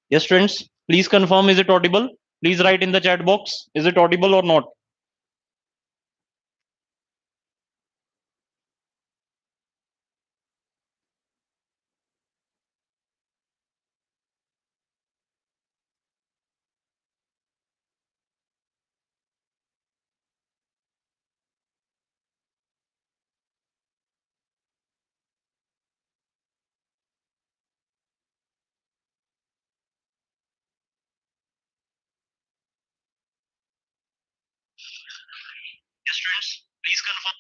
Yes, friends, please confirm, is it audible? Please write in the chat box, is it audible or not? Yes, friends, please confirm.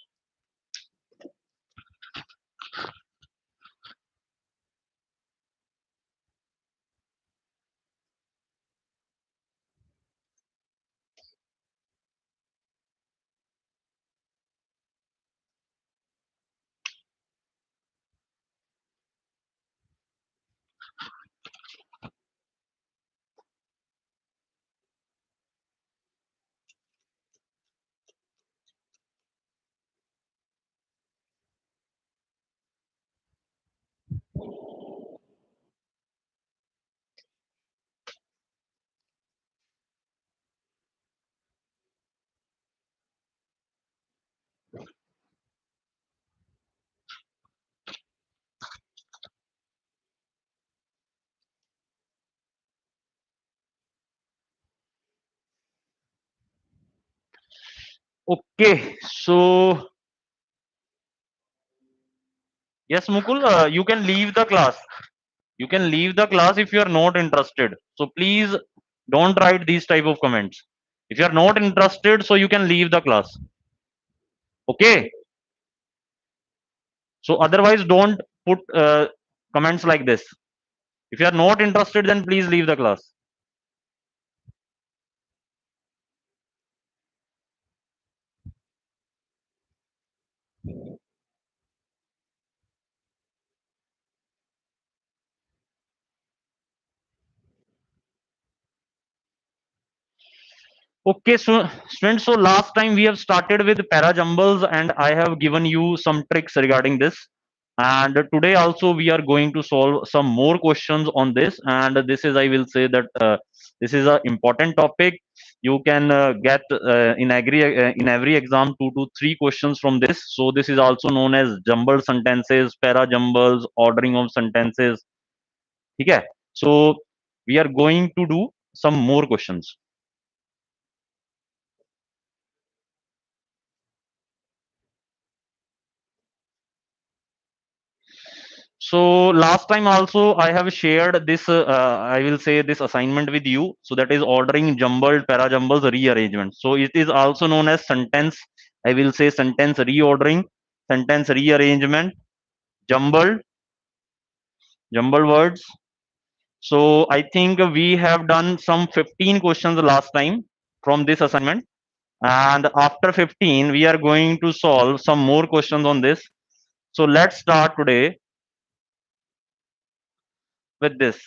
Okay, so yes, Mukul, you can leave the class. You can leave the class if you are not interested. So please don't write these type of comments. If you are not interested, so you can leave the class. Okay. So otherwise, don't put comments like this. If you are not interested, then please leave the class. Okay, so students, so last time we have started with parajumbles and I have given you some tricks regarding this. And today also we are going to solve some more questions on this. And this is, I will say that this is an important topic. You can get in every exam 2 to 3 questions from this. So this is also known as jumbled sentences, parajumbles, ordering of sentences. Okay, so we are going to do some more questions. So last time also I have shared this, I will say this assignment with you. So that is ordering jumbled parajumbles rearrangement. So it is also known as sentence, I will say sentence reordering, sentence rearrangement, jumbled, jumbled words. So I think we have done some 15 questions last time from this assignment. And after 15, we are going to solve some more questions on this. So let's start today with this.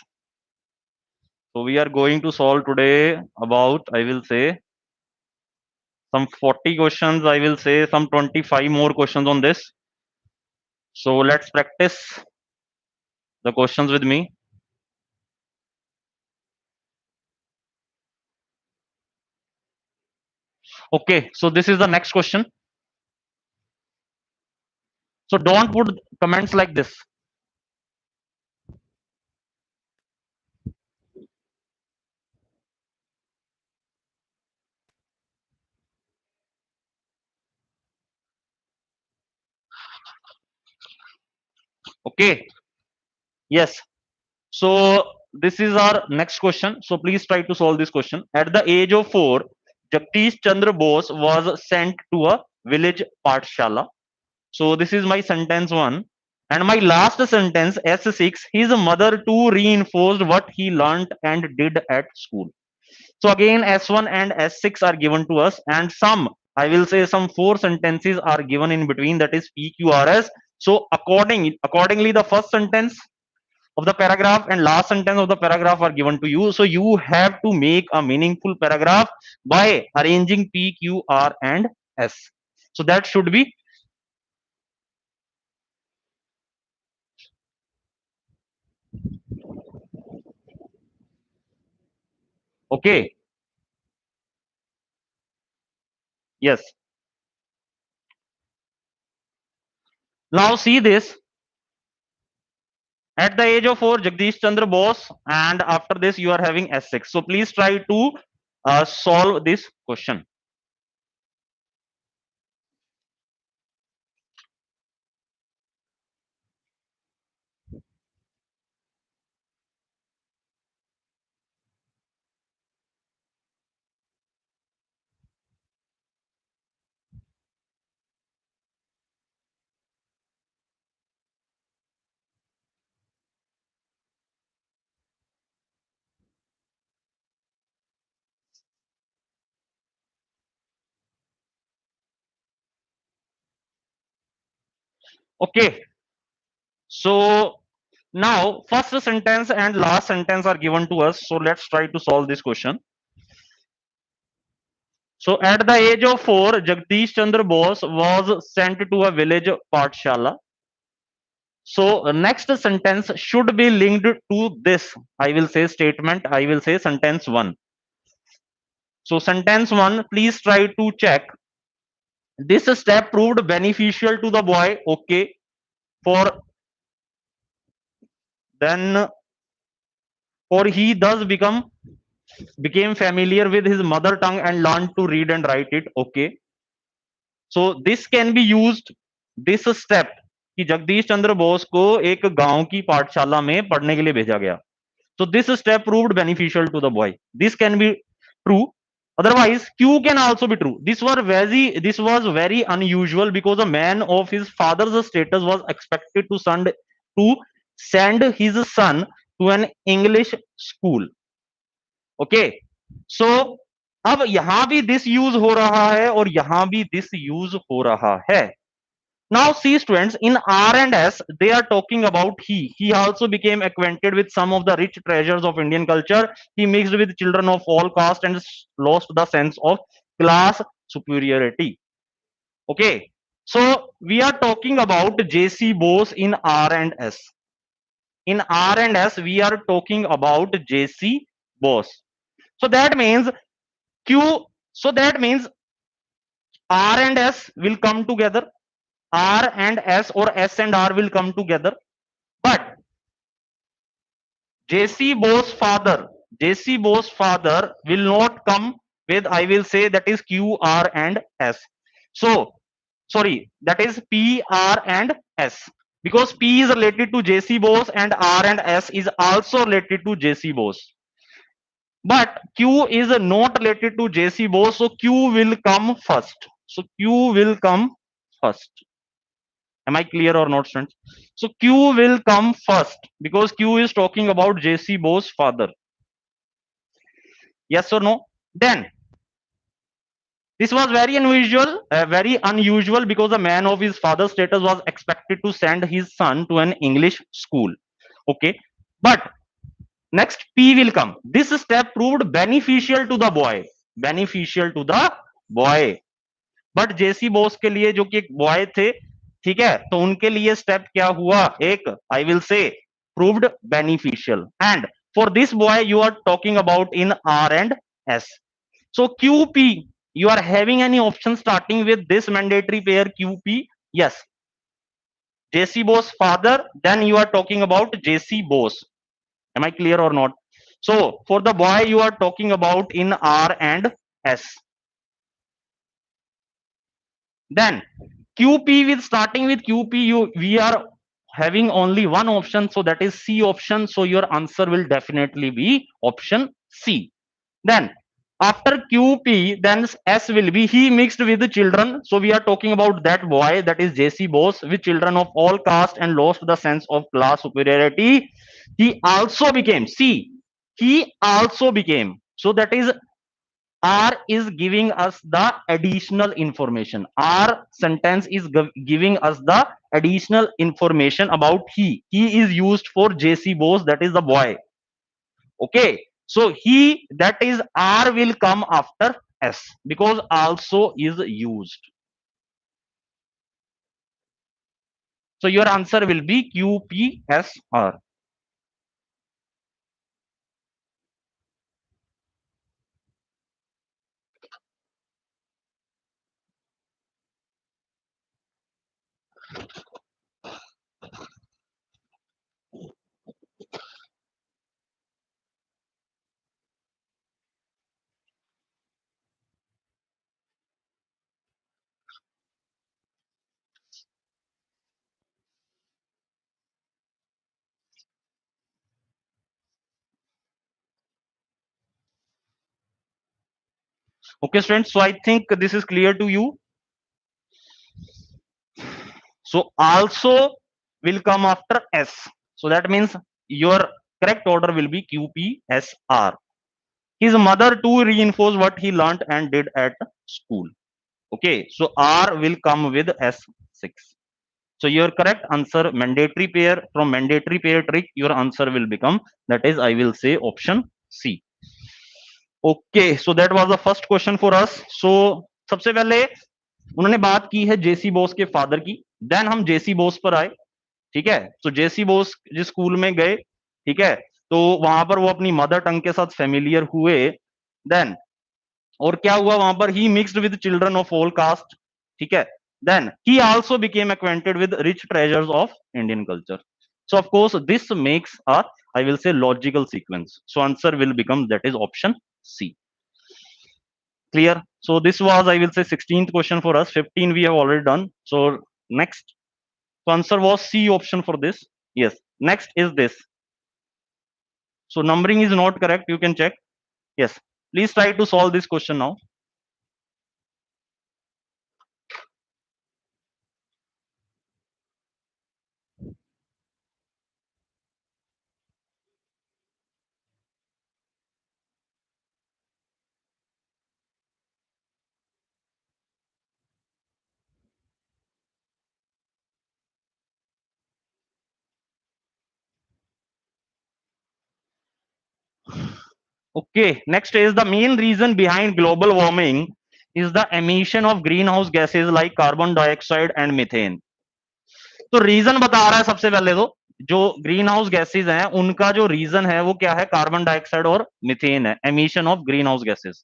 So we are going to solve today about, I will say, some 40 questions. I will say some 25 more questions on this. So let's practice the questions with me. Okay, so this is the next question. So don't put comments like this. Okay, yes. So this is our next question. So please try to solve this question. At the age of 4, Jagdish Chandra Bose was sent to a village Pathshala. So this is my sentence 1. And my last sentence, S6, his mother too reinforced what he learnt and did at school. So again, S1 and S6 are given to us, and some, I will say, some 4 sentences are given in between, that is PQRS. So accordingly, the first sentence of the paragraph and last sentence of the paragraph are given to you. So you have to make a meaningful paragraph by arranging P, Q, R, and S. So that should be. Okay. Yes. Now see this. At the age of 4, Jagdish Chandra Bose, and after this you are having S6. So please try to solve this question. Okay. So now first sentence and last sentence are given to us. So let's try to solve this question. So at the age of 4, Jagdish Chandra Bose was sent to a village Pathshala. So next sentence should be linked to this. I will say statement. I will say sentence 1. So sentence 1, please try to check. This step proved beneficial to the boy. Okay. For then, for he thus became familiar with his mother tongue and learned to read and write it. Okay. So this can be used. This step कि जगदीश चंद्र बोस को एक गांव की पाठशाला में पढ़ने के लिए भेजा गया. So this step proved beneficial to the boy. This can be true. Otherwise, Q can also be true. This was very unusual because a man of his father's status was expected to send his son to an English school. Okay. So अब यहां भी this use हो रहा है और यहां भी this use हो रहा है. Now, see students, in R and S, they are talking about he. He also became acquainted with some of the rich treasures of Indian culture. He mixed with children of all caste and lost the sense of class superiority. Okay. So we are talking about J.C. Bose in R and S. In R and S, we are talking about J.C. Bose. So that means Q. So that means R and S will come together. R and S or S and R will come together. But JC Bose father will not come with, I will say, that is Q, R and S. So, sorry, that is P, R and S. Because P is related to JC Bose and R and S is also related to JC Bose. But Q is not related to JC Bose, so Q will come first. So Q will come first. Am I clear or not, students? So Q will come first because Q is talking about JC Bose father. Yes or no? Then this was very unusual because a man of his father's status was expected to send his son to an English school. Okay, but next P will come. This step proved beneficial to the boy. Beneficial to the boy. But J C Bose के लिए जो कि एक boy थे, ठीक है, तो उनके लिए स्टेप क्या हुआ, एक I will say proved beneficial. And for this boy you are talking about in R and S. So QP, you are having any option starting with this mandatory pair QP? Yes. JC Bose father, then you are talking about JC Bose. Am I clear or not? So for the boy you are talking about in R and S. Then QP, with starting with QP, we are having only one option, so that is C option. So your answer will definitely be option C. Then after QP, then S will be he mixed with the children. So we are talking about that boy, that is JC Bose, with children of all caste and lost the sense of class superiority. He also became, see, he also became. So that is R is giving us the additional information. R sentence is giving us the additional information about he. He is used for JC Bose, that is the boy. Okay. So he, that is R will come after S because also is used. So your answer will be QPSR. Okay, students. So I think this is clear to you. So also will come after S. So that means your correct order will be QPSR. His mother too reinforced what he learnt and did at school. Okay, so R will come with S6. So your correct answer, mandatory pair, from mandatory pair trick, your answer will become, that is, I will say option C. Okay, so that was the first question for us. So सबसे पहले उन्होंने बात की है जेसी बोस के father की, then हम जेसी बोस पर आए, ठीक है। तो जेसी बोस जिस स्कूल में गए, ठीक है, तो वहां पर वो अपनी मदर टंग के साथ फेमिलियर हुए, देन और क्या हुआ वहां पर, he mixed with children of all caste, ठीक है, then he also became acquainted with rich treasures of Indian culture. So of course this makes a, I will say, logical sequence. So answer will become, that is option C. Clear? So this was, I will say, 16th question for us. 15 we have already done. So next, so answer was C option for this. Yes. Next is this. So numbering is not correct. You can check. Yes. Please try to solve this question now. Okay. Next is, the main reason behind global warming is the emission of greenhouse gases like carbon dioxide and methane. तो reason बता रहा है सबसे पहले तो, जो green house gases हैं उनका जो रीजन है वो क्या है, कार्बन डाइऑक्साइड और मिथेन है, emission of green house gases.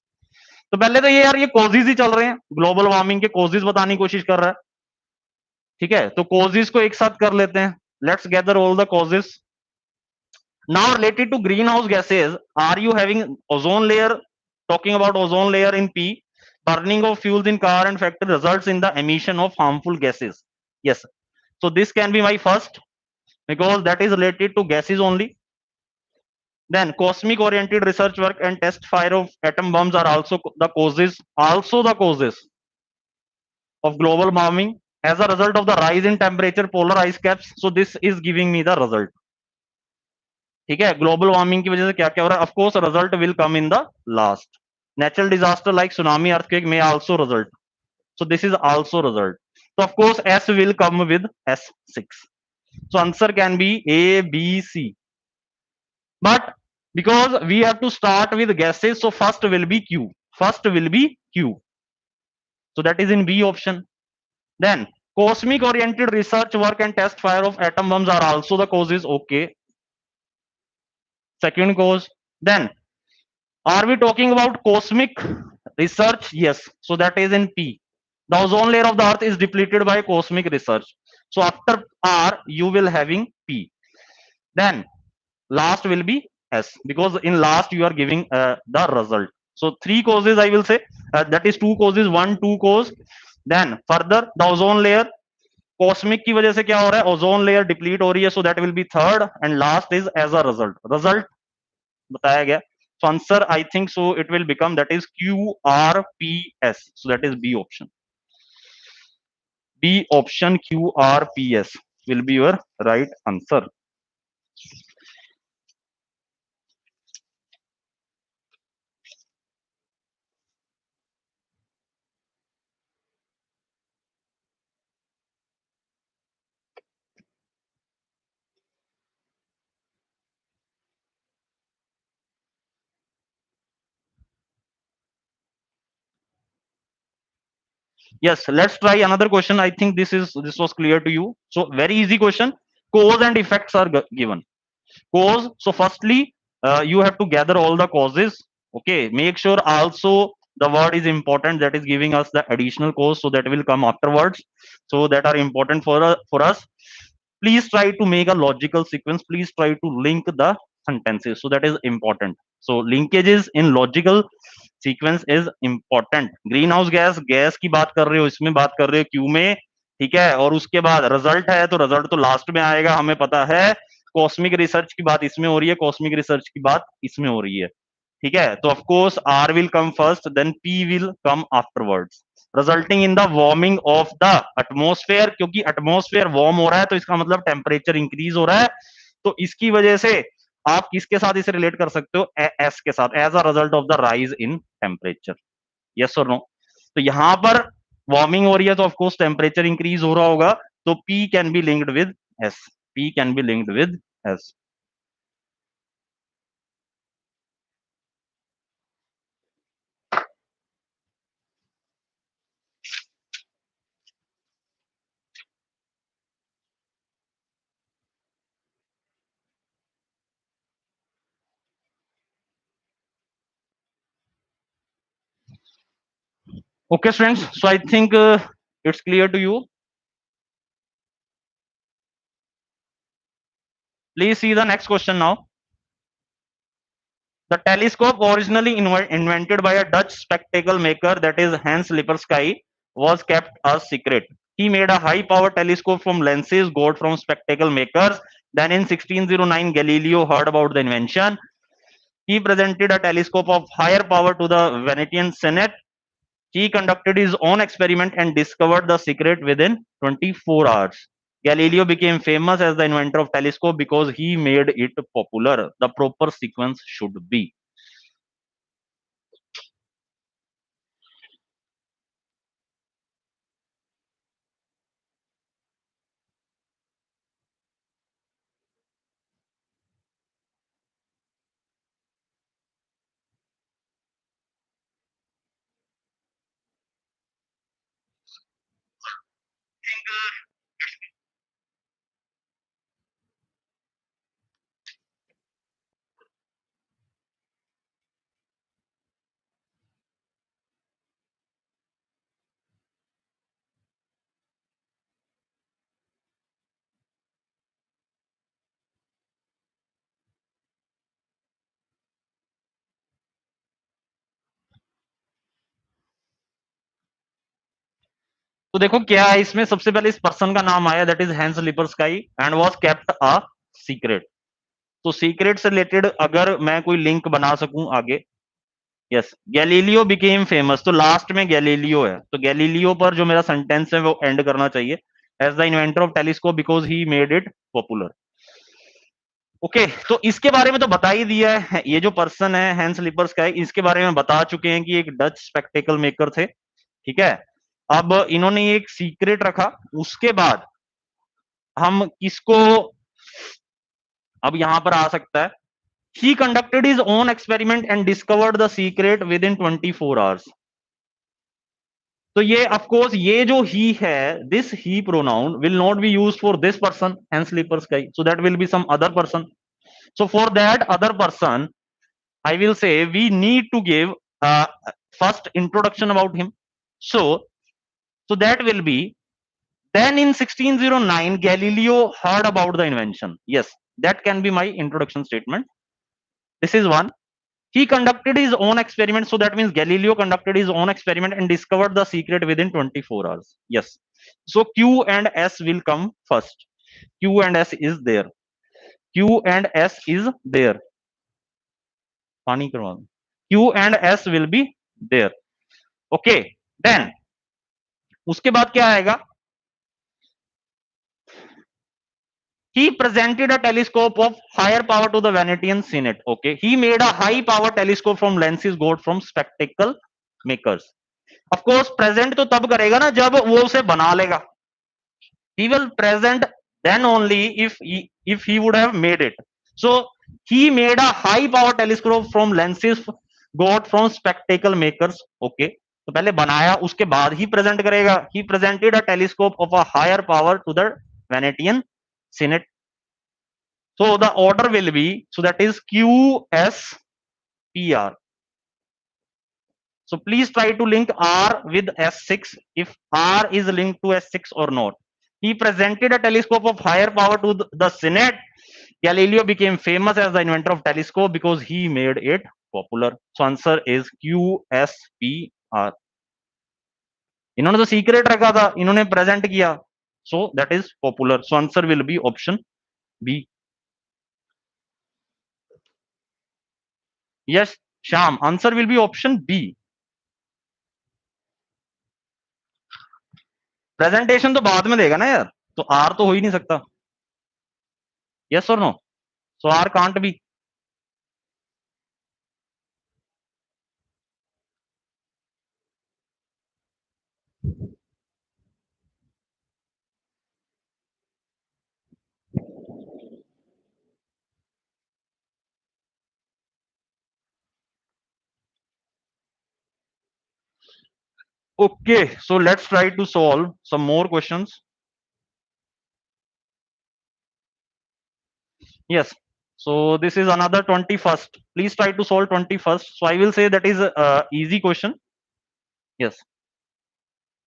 तो पहले तो ये यार, ये कॉजेज ही चल रहे हैं, ग्लोबल वार्मिंग के कॉजेज बताने की कोशिश कर रहा है, ठीक है। तो कॉजेज को एक साथ कर लेते हैं, let's gather all the causes. Now related to green house gases, are you having ozone layer? Talking about ozone layer in P, burning of fuels in car and factory results in the emission of harmful gases. Yes, so this can be my first, because that is related to gases only. Then cosmic oriented research work and test fire of atom bombs are also the causes of global warming as a result of the rise in temperature, polar ice caps. So this is giving me the result. ठीक है, global warming की वजह से क्या क्या हो रहा है, of course result will come in the last. Natural disaster like tsunami, earthquake may also result. So this is also result. So of course S will come with S6. So answer can be A, B, C. But because we have to start with gases, so first will be Q. First will be Q. So that is in B option. Then cosmic oriented research work and test fire of atom bombs are also the causes. Okay. Second cause. Then are we talking about cosmic research? Yes. So that is in P. The ozone layer of the earth is depleted by cosmic research. So after R, you will having P. Then last will be S, because in last you are giving the result. So three causes I will say, that is two causes, one two cause. Then further the ozone layer, cosmic की वजह से क्या हो रहा है, ozone layer deplete हो रही है, so that will be third, and last is as a result बताया गया. So answer I think so it will become, that is QRPS. So that is B option. B option QRPS will be your right answer. Yes, let's try another question. I think this was clear to you. So very easy question. Cause and effects are given. Cause. So firstly, you have to gather all the causes. Okay. Make sure also the word is important, that is giving us the additional cost, so that will come afterwards, so that are important for us. Please try to make a logical sequence, please try to link the sentences, so that is important. So linkages in logical sequence is important. Green house gas, gas की बात कर रहे हो, इसमें बात कर रहे हो क्यू में, ठीक है, और उसके बाद रिजल्ट है, तो रिजल्ट तो लास्ट में आएगा, हमें पता है. कॉस्मिक रिसर्च की बात इसमें हो रही है, कॉस्मिक रिसर्च की बात इसमें हो रही है, ठीक है. तो of course R will come first, then P will come afterwards. Resulting in the warming of the atmosphere, क्योंकि एटमोस्फेयर वार्म हो रहा है, तो इसका मतलब टेम्परेचर इंक्रीज हो रहा है, तो इसकी वजह से आप किसके साथ इसे रिलेट कर सकते हो, एस के साथ, as a result of the rise in temperature. Yes और नो. तो यहां पर वार्मिंग हो रही है, तो ऑफकोर्स टेम्परेचर इंक्रीज हो रहा होगा, तो P can be linked with S, P can be linked with S. Okay, friends. So I think it's clear to you. Please see the next question now. The telescope, originally invented by a Dutch spectacle maker, that is Hans Lippershey, was kept a secret. He made a high-power telescope from lenses got from spectacle makers. Then in 1609, Galileo heard about the invention. He presented a telescope of higher power to the Venetian Senate. He conducted his own experiment and discovered the secret within 24 hours. Galileo became famous as the inventor of telescope because he made it popular. The proper sequence should be. तो देखो क्या है इसमें, सबसे पहले इस person का नाम आया, that is Hans Lippershey, and was kept a secret. तो सीक्रेट से रिलेटेड अगर मैं कोई लिंक बना सकूं आगे, यस, गैलीलियो बिकेम फेमस, तो लास्ट में गैलीलियो है, तो गैलीलियो पर जो मेरा सेंटेंस है वो एंड करना चाहिए, as the inventor of telescope because he made it popular. Okay, तो इसके बारे में तो बता ही दिया है, ये जो पर्सन है हैंस लिपर्सकाई, इसके बारे में बता चुके हैं कि एक डच स्पेक्टेकल मेकर थे, ठीक है. अब इन्होंने एक सीक्रेट रखा, उसके बाद हम किसको, अब यहां पर आ सकता है, he conducted his own experiment and discovered the secret within 24 hours. तो ये ऑफ कोर्स ये जो ही है, this he pronoun will not be used for this person Hans Lippershey, so that will be some other person. So for that other person, I will say we need to give first introduction about him. So that will be, then in 1609 Galileo heard about the invention. Yes, that can be my introduction statement. This is one. He conducted his own experiment, so that means Galileo conducted his own experiment and discovered the secret within 24 hours. Yes. So Q and S will come first. Q and S is there. Q and S is there. पानी करवा दो. Q and S will be there. Okay. Then उसके बाद क्या आएगा, he presented a telescope of higher power to the Venetian Senate. Okay, he made a high power telescope from lenses got from spectacle makers. Of course present तो तब करेगा ना जब वो उसे बना लेगा. He will present then only if he would have made it. So he made a high power telescope from lenses got from spectacle makers. Okay, तो पहले बनाया उसके बाद ही प्रेजेंट करेगा. He presented a telescope of a higher power to the Venetian Senate. So the order will be, so that is QSPR. So please try to link R with S6 if R is linked to S6 or not. He presented a telescope of higher power to the Senate. Galileo became famous as the inventor of telescope because he made it popular. So answer is QSPR. इन्होंने तो secret रखा था, इन्होंने present किया, so that is popular. So answer will be option B. Yes Shyam, answer will be option B. Presentation तो बाद में देगा ना यार, तो आर तो हो ही नहीं सकता. यस और no? So R can't be. Okay, so let's try to solve some more questions. Yes, so this is another 21st. Please try to solve 21st. So I will say that is a easy question. Yes,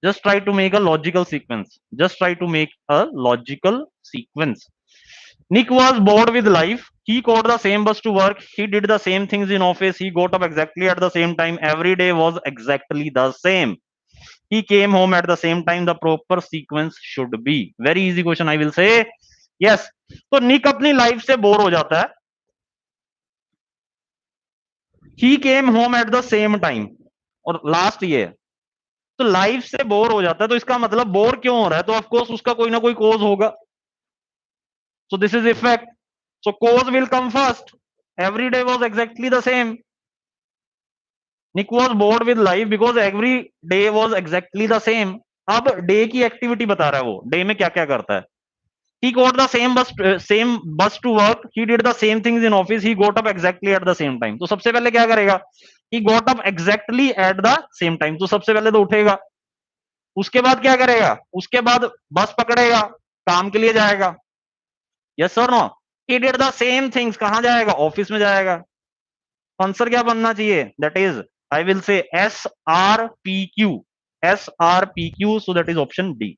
just try to make a logical sequence. Just try to make a logical sequence. Nick was bored with life. He caught the same bus to work. He did the same things in office. He got up exactly at the same time. Every day was exactly the same. He came home at the same time. The proper sequence should be. Very easy question, I will say. Yes. तो निक अपनी life से bore हो जाता है. He came home at the same time. और last ये, तो life से बोर हो जाता है, तो इसका मतलब बोर क्यों हो रहा है, तो ऑफकोर्स उसका कोई ना कोई कोज होगा. So this is effect. So cause will come first. Every day was exactly the same. Nick was bored with life because every day was exactly the same. अब डे की एक्टिविटी बता रहा है, वो डे में क्या क्या करता है. He got the same bus to work. He did the same things in office. He got up exactly at the same time. तो सबसे पहले क्या करेगा? He got up exactly at the same time. तो सबसे पहले तो उठेगा. उसके बाद क्या करेगा? उसके बाद बस पकड़ेगा, काम के लिए जाएगा. यस और no? He did the same things. कहां जाएगा? ऑफिस में जाएगा. आंसर क्या बनना चाहिए? दैट इज, आई विल से SRPQ. SRPQ. So that is option D.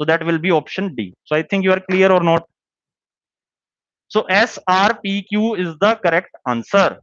So that will be option D. So I think you are clear or not? So SRPQ is the correct answer.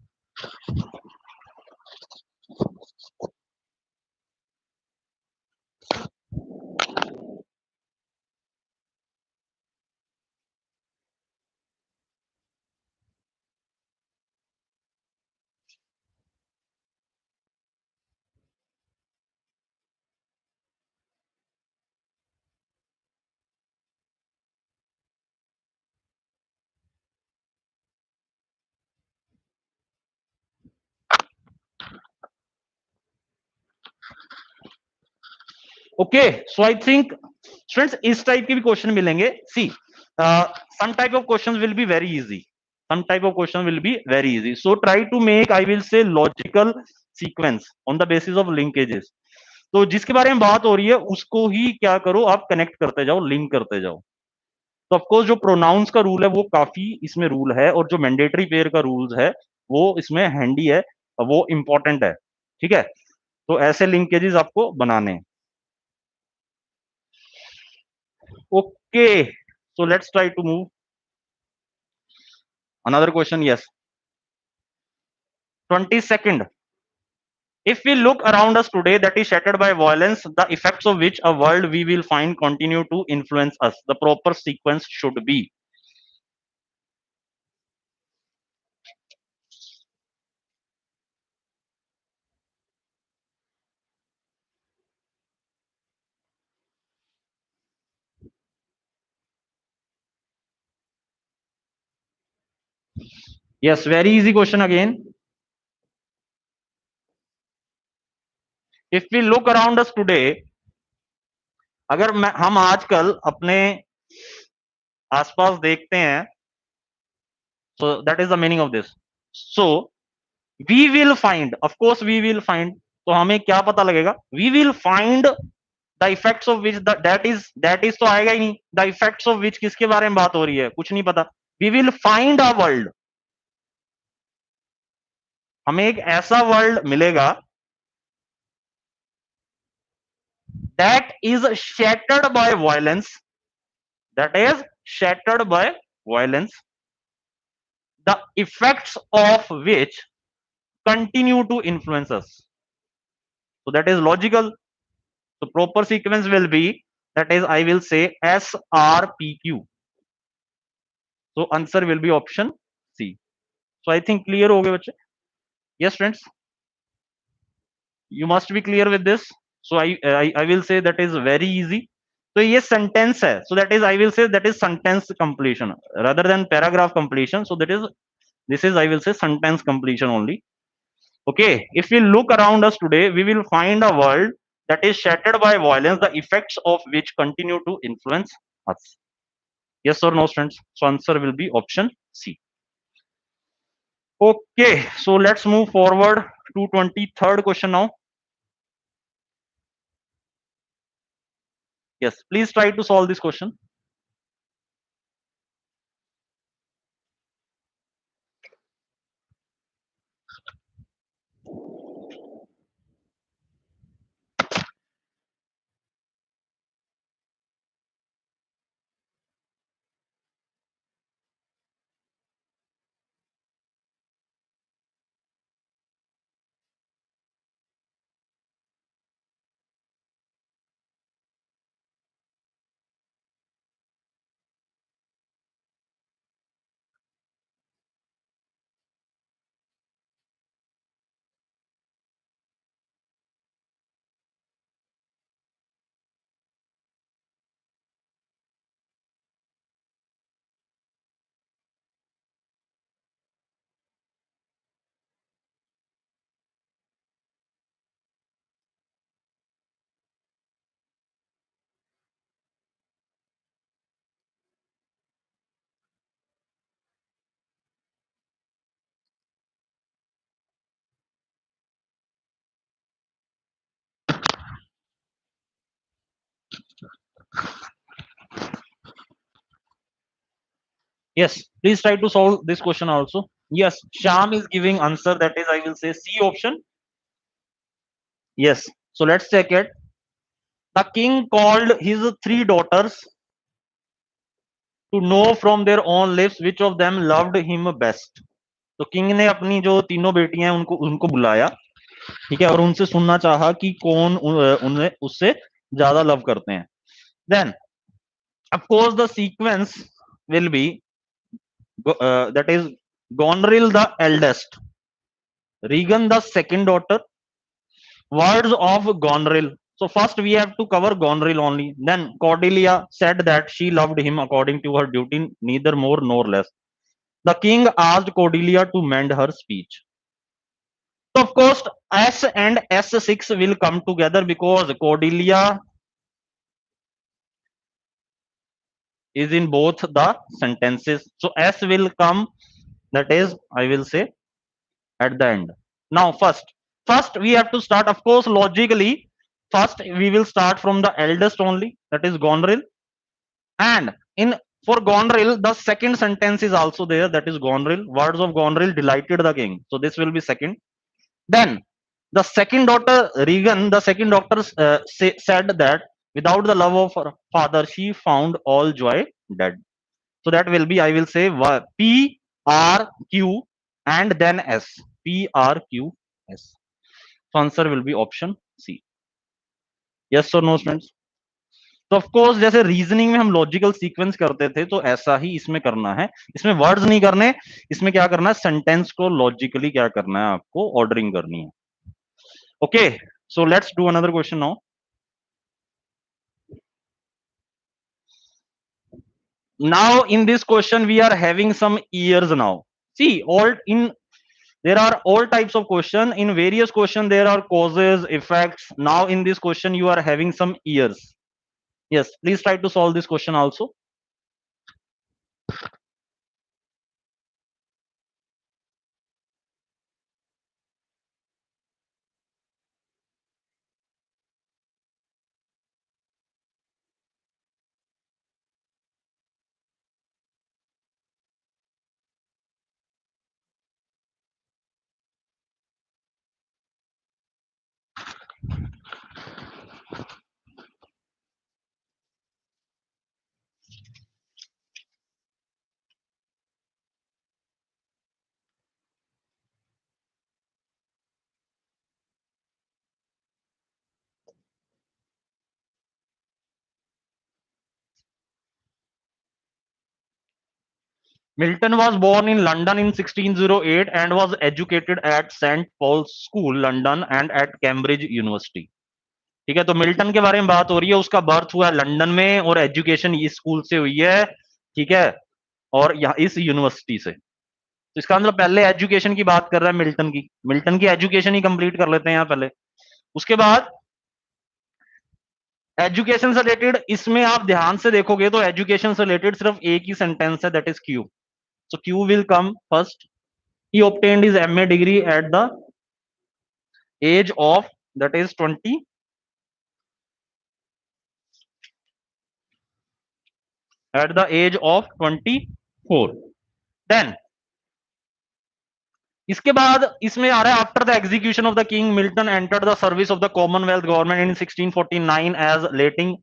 Okay, so I think students इस type के भी question मिलेंगे. सी some type of questions will be very easy. Some type of question will be very easy. So try to make, I will say, logical sequence on the basis of linkages. तो जिसके बारे में बात हो रही है उसको ही क्या करो, आप कनेक्ट करते जाओ, लिंक करते जाओ. तो ऑफकोर्स जो प्रोनाउंस का रूल है वो काफी इसमें रूल है, और जो मैंडेटरी पेयर का रूल्स है वो इसमें हैंडी है, वो इंपॉर्टेंट है. ठीक है, तो ऐसे लिंकेजेस आपको बनाने हैं. Okay, so let's try to move. Another question, yes. 22nd. If we look around us today that is shattered by violence, the effects of which a world we will find continue to influence us. The proper sequence should be. Yes, very easy question again. If we look around us today, अगर हम आजकल अपने आसपास देखते हैं, so that is the meaning of this. So we will find, of course we will find. तो हमें क्या पता लगेगा? We will find the effects of which that is तो आएगा ही नहीं. The effects of which किसके बारे में बात हो रही है? कुछ नहीं पता. We will find a world. हमें एक ऐसा वर्ल्ड मिलेगा that is shattered by violence, that is shattered by violence, the effects of which continue to influence us. So that is logical. So proper sequence will be, that is I will say SRPQ. So answer will be option C. So I think clear हो गए बच्चे. Yes friends, you must be clear with this. So I will say that is very easy. So ये sentence है. So that is I will say that is sentence completion rather than paragraph completion. So that is, this is I will say sentence completion only. Okay, if we look around us today, we will find a world that is shattered by violence, the effects of which continue to influence us. Yes or no, friends? So answer will be option C. Okay, so let's move forward to 23rd question now. Yes, please try to solve this question. Yes, please try to solve this question also. Yes, Sham is giving answer, that is I will say C option. Yes, so let's check it. The king called his three daughters to know from their own lips which of them loved him best. तो king ने अपनी जो तीनों बेटियां हैं उनको उनको बुलाया, ठीक है, और उनसे सुनना चाहा कि कौन उन्हें उससे ज्यादा लव करते हैं. Then of course the sequence will be that is Gonril the eldest, Regan the second daughter, words of Gonril. So first we have to cover Gonril only. Then Cordelia said that she loved him according to her duty, neither more nor less. The king asked Cordelia to mend her speech. So of course S and S6 will come together because Cordelia is in both the sentences. So S will come, that is I will say at the end. Now first we have to start, of course logically. First we will start from the eldest only, that is Gonril. And in for Gonril, the second sentence is also there, that is Gonril. Words of Gonril delighted the king. So this will be second. Then the second daughter, Regan, the second daughter said that without the love of her father, she found all joy dead. So that will be, I will say, P R Q and then S. P R Q S. So answer will be option C. Yes or no, friends? तो of course जैसे reasoning में हम logical sequence करते थे, तो ऐसा ही इसमें करना है. इसमें वर्ड्स नहीं करने, इसमें क्या करना है, सेंटेंस को लॉजिकली क्या करना है, आपको ऑर्डरिंग करनी है. Okay, so let's do another question now. Now in this question we are having some years now. See, all in there are all types of question. In various question there are causes, effects. Now in this question you are having some years. Yes, please try to solve this question also. Milton was born in London in 1608 and was educated at St. Paul's School, London and at Cambridge University. ठीक है, तो Milton के बारे में बात हो रही है, उसका बर्थ हुआ लंदन में और एजुकेशन इस स्कूल से हुई है, ठीक है, और यहाँ इस यूनिवर्सिटी से। तो इसका मतलब पहले एजुकेशन की बात कर रहा है मिल्टन की एजुकेशन ही कंप्लीट कर लेते हैं यहाँ पहले। उसके बाद एजुकेशन से रिलेटेड इसमें आप ध्यान से देखोगे तो एजुकेशन से रिलेटेड सिर्फ एक ही सेंटेंस है, that is Q. So Q will come first. He obtained his MA degree at the age of, that is 20, at the age of 24। Then इसके बाद इसमें आ रहा है after the execution of the king Milton entered the service of the Commonwealth government in 1649 as Latin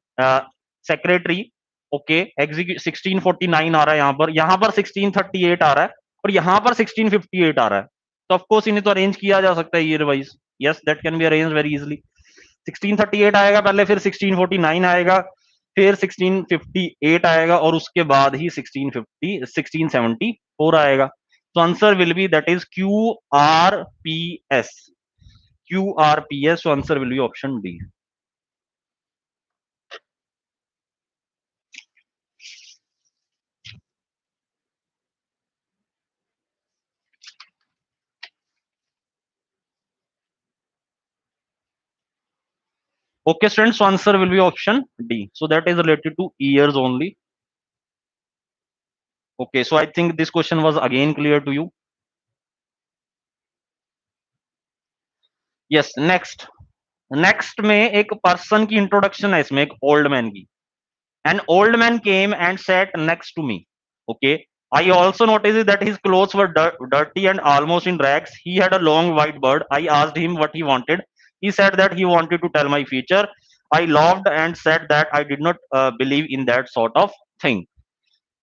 secretary. Okay, 1649 आ रहा है यहाँ पर 1638 आ रहा है और यहाँ पर 1658 आ रहा है, तो ऑफकोर्स इन्हें तो अरेंज किया जा सकता है year wise. Yes, that can be arrange very easily. 1638 आएगा पहले, फिर 1649 आएगा, फिर 1658 आएगा और उसके बाद ही 1674 आएगा। So answer will be, that is QRPS. QRPS. So answer will be option D. Okay, students. So answer will be option D. So that is related to years only. Okay. So I think this question was again clear to you. Yes. Next में एक person की introduction है, इसमें एक old man की। An old man came and sat next to me. Okay. I also noticed that his clothes were dirty and almost in rags. He had a long white beard. I asked him what he wanted. He said that he wanted to tell my future. I laughed and said that I did not believe in that sort of thing.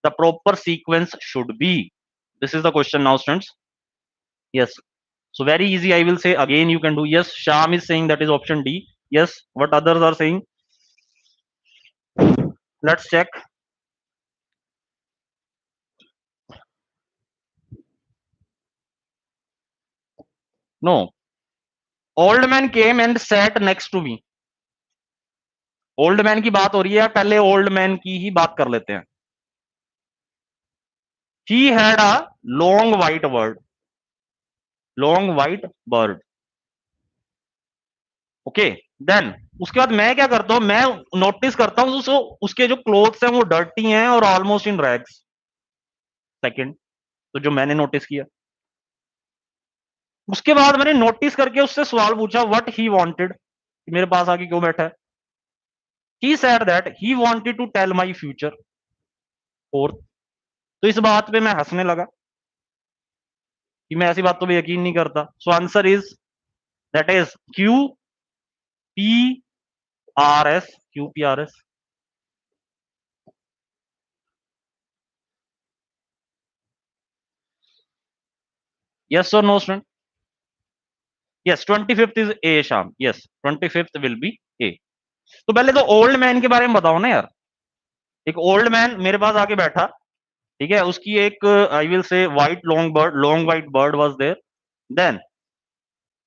The proper sequence should be. This is the question now, students. Yes. So very easy. I will say again. You can do. Yes. Sham is saying that is option D. Yes. What others are saying? Let's check. No. Old man came and sat next to me. Old man की बात हो रही है, पहले old man की ही बात कर लेते हैं। He had a long white bird, long white bird. Okay, then उसके बाद मैं क्या करता हूं, मैं नोटिस करता हूं उसके जो क्लोथ्स हैं वो डर्टी हैं और ऑलमोस्ट इन रैग्स। सेकंड, तो जो मैंने नोटिस किया, उसके बाद मैंने नोटिस करके उससे सवाल पूछा व्हाट ही वांटेड, मेरे पास आके क्यों बैठा है। He said that he wanted to tell my future. Fourth, तो इस बात पे मैं हंसने लगा कि मैं ऐसी बातों पे यकीन नहीं करता। So answer is, that is Q P R S. Q P R S. Yes or no, student? Yes, 25th is A, Sham. Yes, 25th will be A. तो पहले तो ओल्ड मैन के बारे में बताओ ना यार। एक ओल्ड मैन मेरे पास आके बैठा, ठीक है, उसकी एक I will say white long white bird was there. Then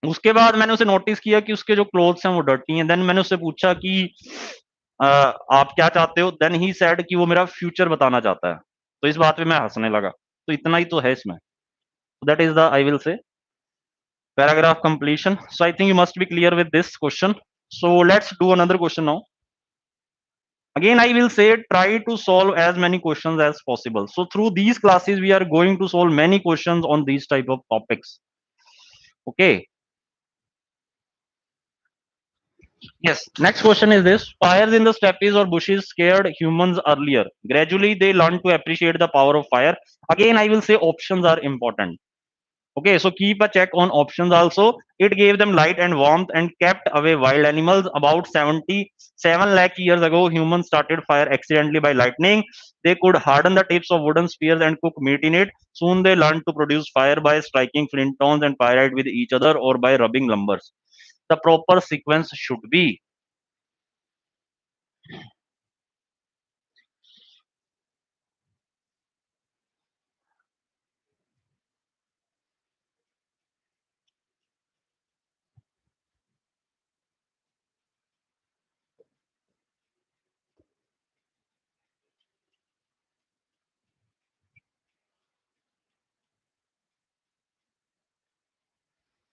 उसके बाद मैंने उसे नोटिस किया कि उसके जो क्लोथ्स हैं वो डर्टी हैं। देन मैंने उससे पूछा कि आप क्या चाहते हो। देन ही सेड कि वो मेरा फ्यूचर बताना चाहता है। तो इस बात पे मैं हंसने लगा। तो इतना ही तो है इसमें। That is the I will से paragraph completion. So I think you must be clear with this question. So let's do another question now. Again, I will say try to solve as many questions as possible. So through these classes, we are going to solve many questions on these type of topics. Okay. Yes. Next question is this: fires in the steppes or bushes scared humans earlier. Gradually, they learned to appreciate the power of fire. Again, I will say options are important. Okay, so keep a check on options also. It gave them light and warmth and kept away wild animals. About 77 lakh years ago, humans started fire accidentally by lightning. They could harden the tips of wooden spears and cook meat in it. Soon they learned to produce fire by striking flint stones and pyrite with each other or by rubbing lumbers. The proper sequence should be.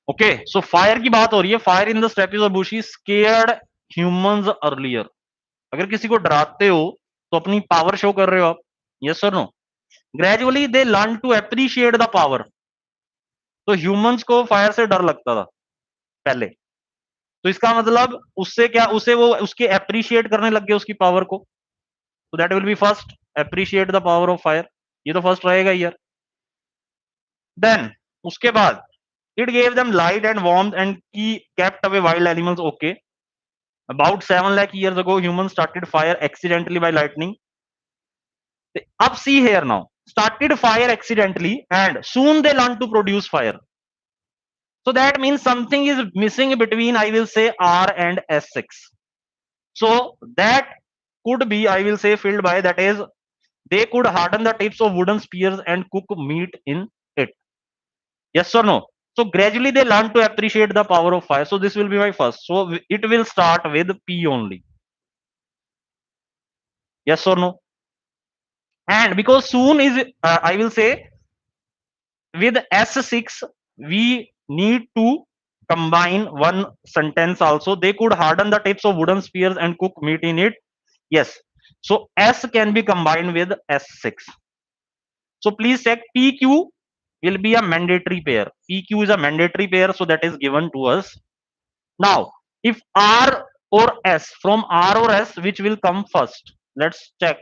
Okay, so fire की बात हो रही है. Fire in the steps of bushy scared humans earlier. अगर किसी को डराते हो तो अपनी पावर शो कर रहे हो आप. यस और no. Gradually they learn to appreciate the power. तो ह्यूमंस को फायर से डर लगता था पहले. तो इसका मतलब उससे क्या, उसे वो उसके अप्रिशिएट करने लग गए उसकी पावर को. तो that will be first, appreciate the power of fire. ये तो फर्स्ट रहेगा यार. देन उसके बाद it gave them light and warmth and की kept away wild animals. Okay, about 7 lakh years ago humans started fire accidentally by lightning. Up, see here now, started fire accidentally and soon they learned to produce fire. So that means something is missing between, I will say, R and S6. So that could be, I will say, filled by, that is, they could harden the tips of wooden spears and cook meat in it. Yes or no? So gradually they learn to appreciate the power of fire. So this will be my first. So it will start with P only. Yes or no? And because soon is, I will say, with S6, we need to combine one sentence also. They could harden the tips of wooden spears and cook meat in it. Yes. So S can be combined with S6. So please check PQ will be a mandatory pair. PQ is a mandatory pair, so that is given to us. Now, if R or S, from R or S, which will come first? Let's check.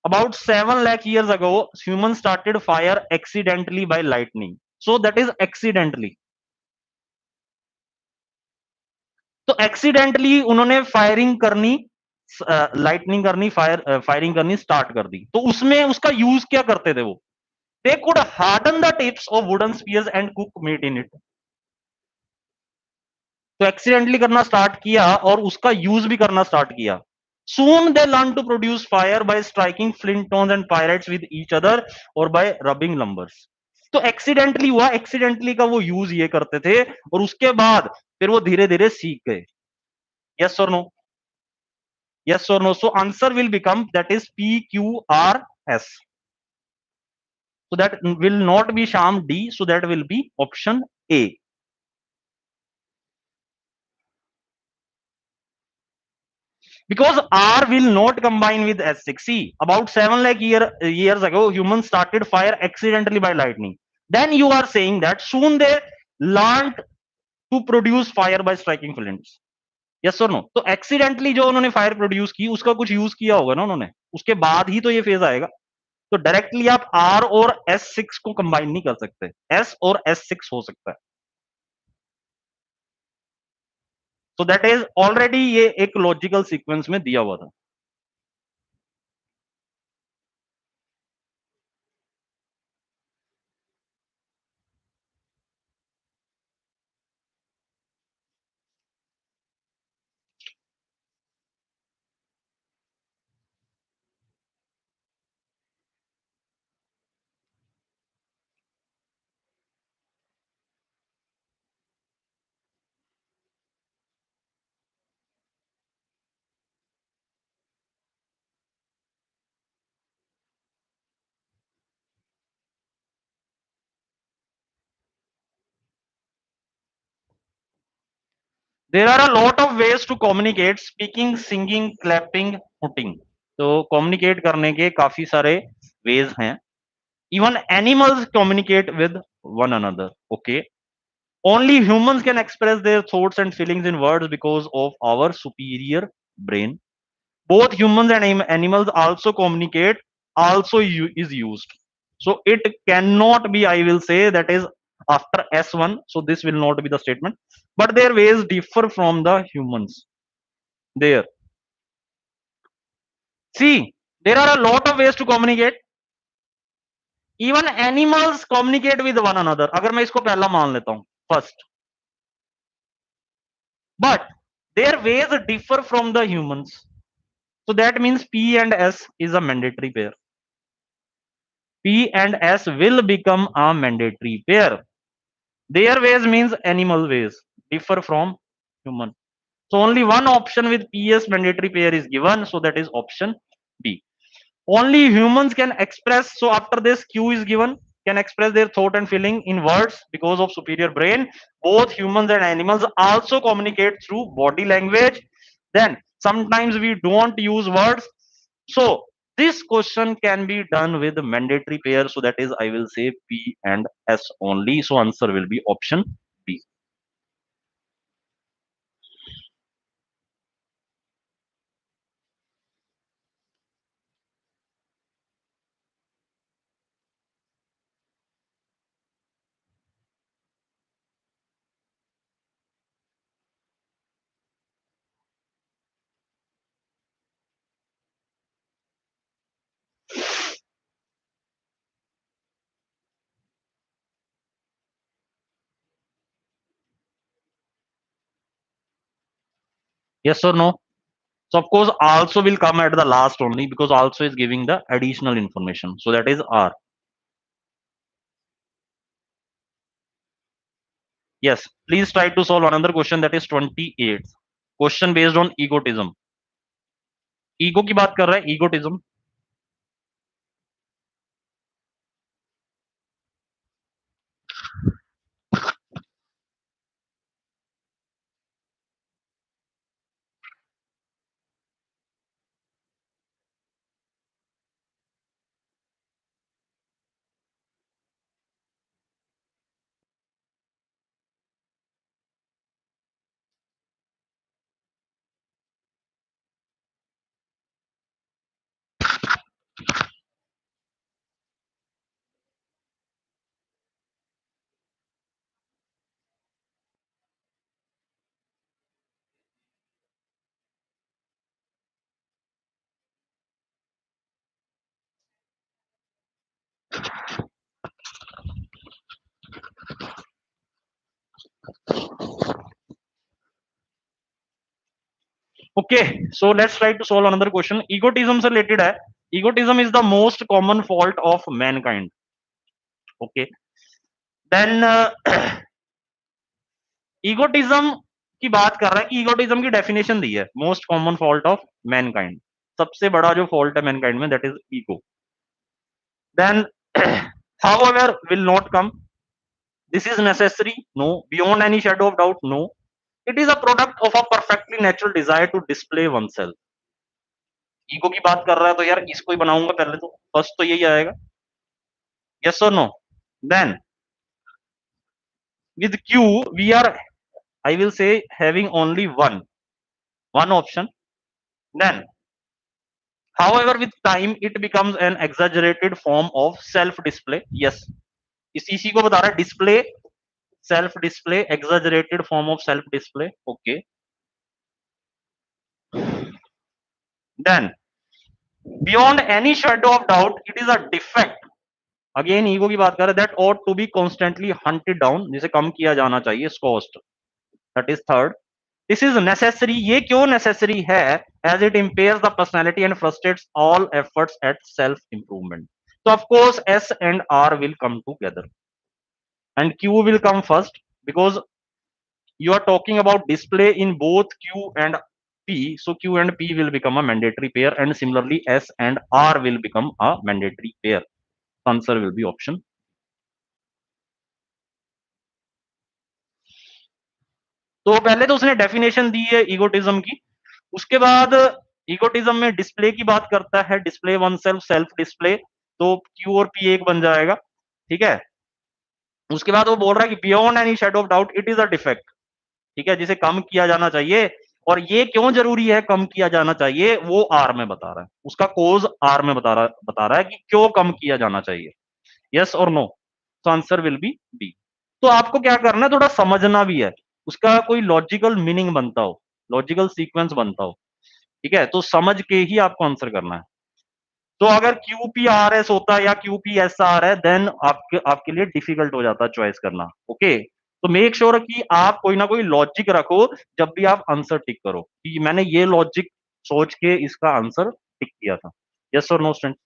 About 7 lakh years ago, humans started fire accidentally by lightning. So that is accidentally. तो accidentally उन्होंने firing करनी, lightning करनी, firing करनी start कर दी. तो उसमें उसका use क्या करते थे वो? They could harden the tips of wooden spears and cook meat in it. तो एक्सीडेंटली करना स्टार्ट किया और उसका यूज भी करना स्टार्ट किया. Soon they learn to produce fire by striking flint stones and pyrites with each other or by rubbing lumbers. तो accidentally हुआ, एक्सीडेंटली का वो यूज ये करते थे और उसके बाद फिर वो धीरे धीरे सीख गए. यस और नो? यस और no? So answer will become, that is PQRS. So that will not be Sham D, so that will be option A. Because R will not combine with S6. See, about 7 lakh years ago, humans started fire accidentally by lightning. Then you are saying that soon they learned to produce fire by striking flints. Yes और no? तो accidentally जो उन्होंने fire produce की, उसका कुछ use किया होगा ना उन्होंने, उसके बाद ही तो ये फेज आएगा. तो डायरेक्टली आप आर और S6 को कंबाइन नहीं कर सकते. एस और S6 हो सकता है. तो दैट इज ऑलरेडी, ये एक लॉजिकल सीक्वेंस में दिया हुआ था. There are a lot of ways to communicate: speaking, singing, clapping, putting. तो कम्युनिकेट करने के काफी सारे वेज हैं. Even animals communicate with one another. Okay, only humans can express their thoughts and feelings in words because of our superior brain. Both humans and animals also communicate, also is used. So it cannot be, I will say, that is after S1. So this will not be the statement, but their ways differ from the humans. There, see, there are a lot of ways to communicate. Even animals communicate with one another. अगर मैं इसको पहला मान लेता हूं, first, but their ways differ from the humans. So that means P and S is a mandatory pair. P and S will become a mandatory pair. Their ways means animal ways differ from human. So only one option with PS mandatory pair is given. So that is option B. Only humans can express. So after this, Q is given. can express their thought and feeling in words because of superior brain. Both humans and animals also communicate through body language. Then sometimes we don't use words. So this question can be done with mandatory pair. So that is, I will say P and S only. So answer will be option B. Yes or no? So of course also will come at the last only, because also is giving the additional information. So that is R. Yes. Please try to solve another question, that is 28. Question based on egotism. Ego की बात कर रहा है, ईगोटिज्म. Okay, so let's try to solve another question. Egotism से related है. Egotism is the most common fault of mankind. Okay, then ईगोटिज्म की बात कर रहा है कि ईगोटिज्म की डेफिनेशन दी है, most common fault of mankind. सबसे बड़ा जो फॉल्ट है मैनकाइंड में, that is ego. Then however will not come. This is necessary, no. Beyond any shadow of doubt, no. It is a product of a perfectly natural desire to display oneself. Ego की बात कर रहा है तो यार इसको ही बनाऊंगा पहले, तो फर्स्ट तो यही आएगा. यस और no? Then with q we are, I will say, having only one option. Then however with time it becomes an exaggerated form of self display. Yes, इसी को बता रहा है, display, self display, exaggerated form of self display. Okay, then beyond any shadow of doubt it is a defect. Again ego की बात कर रहे हैं, that ought to be constantly hunted down, जिसे कम किया जाना चाहिए, cost. That is third. This is necessary. ये क्यों नेसेसरी है? As it impairs the personality and frustrates all efforts at self improvement. So of course S and R will come together and Q will come first, because you are talking about display in both Q and P. So Q and P will become a mandatory pair, and similarly S and R will become a mandatory pair. Answer will be option. तो पहले तो उसने definition दी है ईगोटिज्म की. उसके बाद ईगोटिज्म में डिस्प्ले की बात करता है, display one self, self display. तो क्यू और पी एक बन जाएगा. ठीक है. उसके बाद वो बोल रहा है कि beyond any shadow of doubt it is a defect. ठीक है, जिसे कम किया जाना चाहिए. और ये क्यों जरूरी है कम किया जाना चाहिए, वो आर में बता रहा है. उसका कोज आर में बता रहा है कि क्यों कम किया जाना चाहिए. यस और नो? तो आंसर विल बी बी. तो आपको क्या करना है, थोड़ा समझना भी है, उसका कोई लॉजिकल मीनिंग बनता हो, लॉजिकल सीक्वेंस बनता हो. ठीक है, तो समझ के ही आपको आंसर करना है. तो अगर QPRS होता है या QPSR है, देन आपके लिए डिफिकल्ट हो जाता है चॉइस करना. ओके, तो मेक श्योर कि आप कोई ना कोई लॉजिक रखो जब भी आप आंसर टिक करो, कि मैंने ये लॉजिक सोच के इसका आंसर टिक किया था. यस और no student?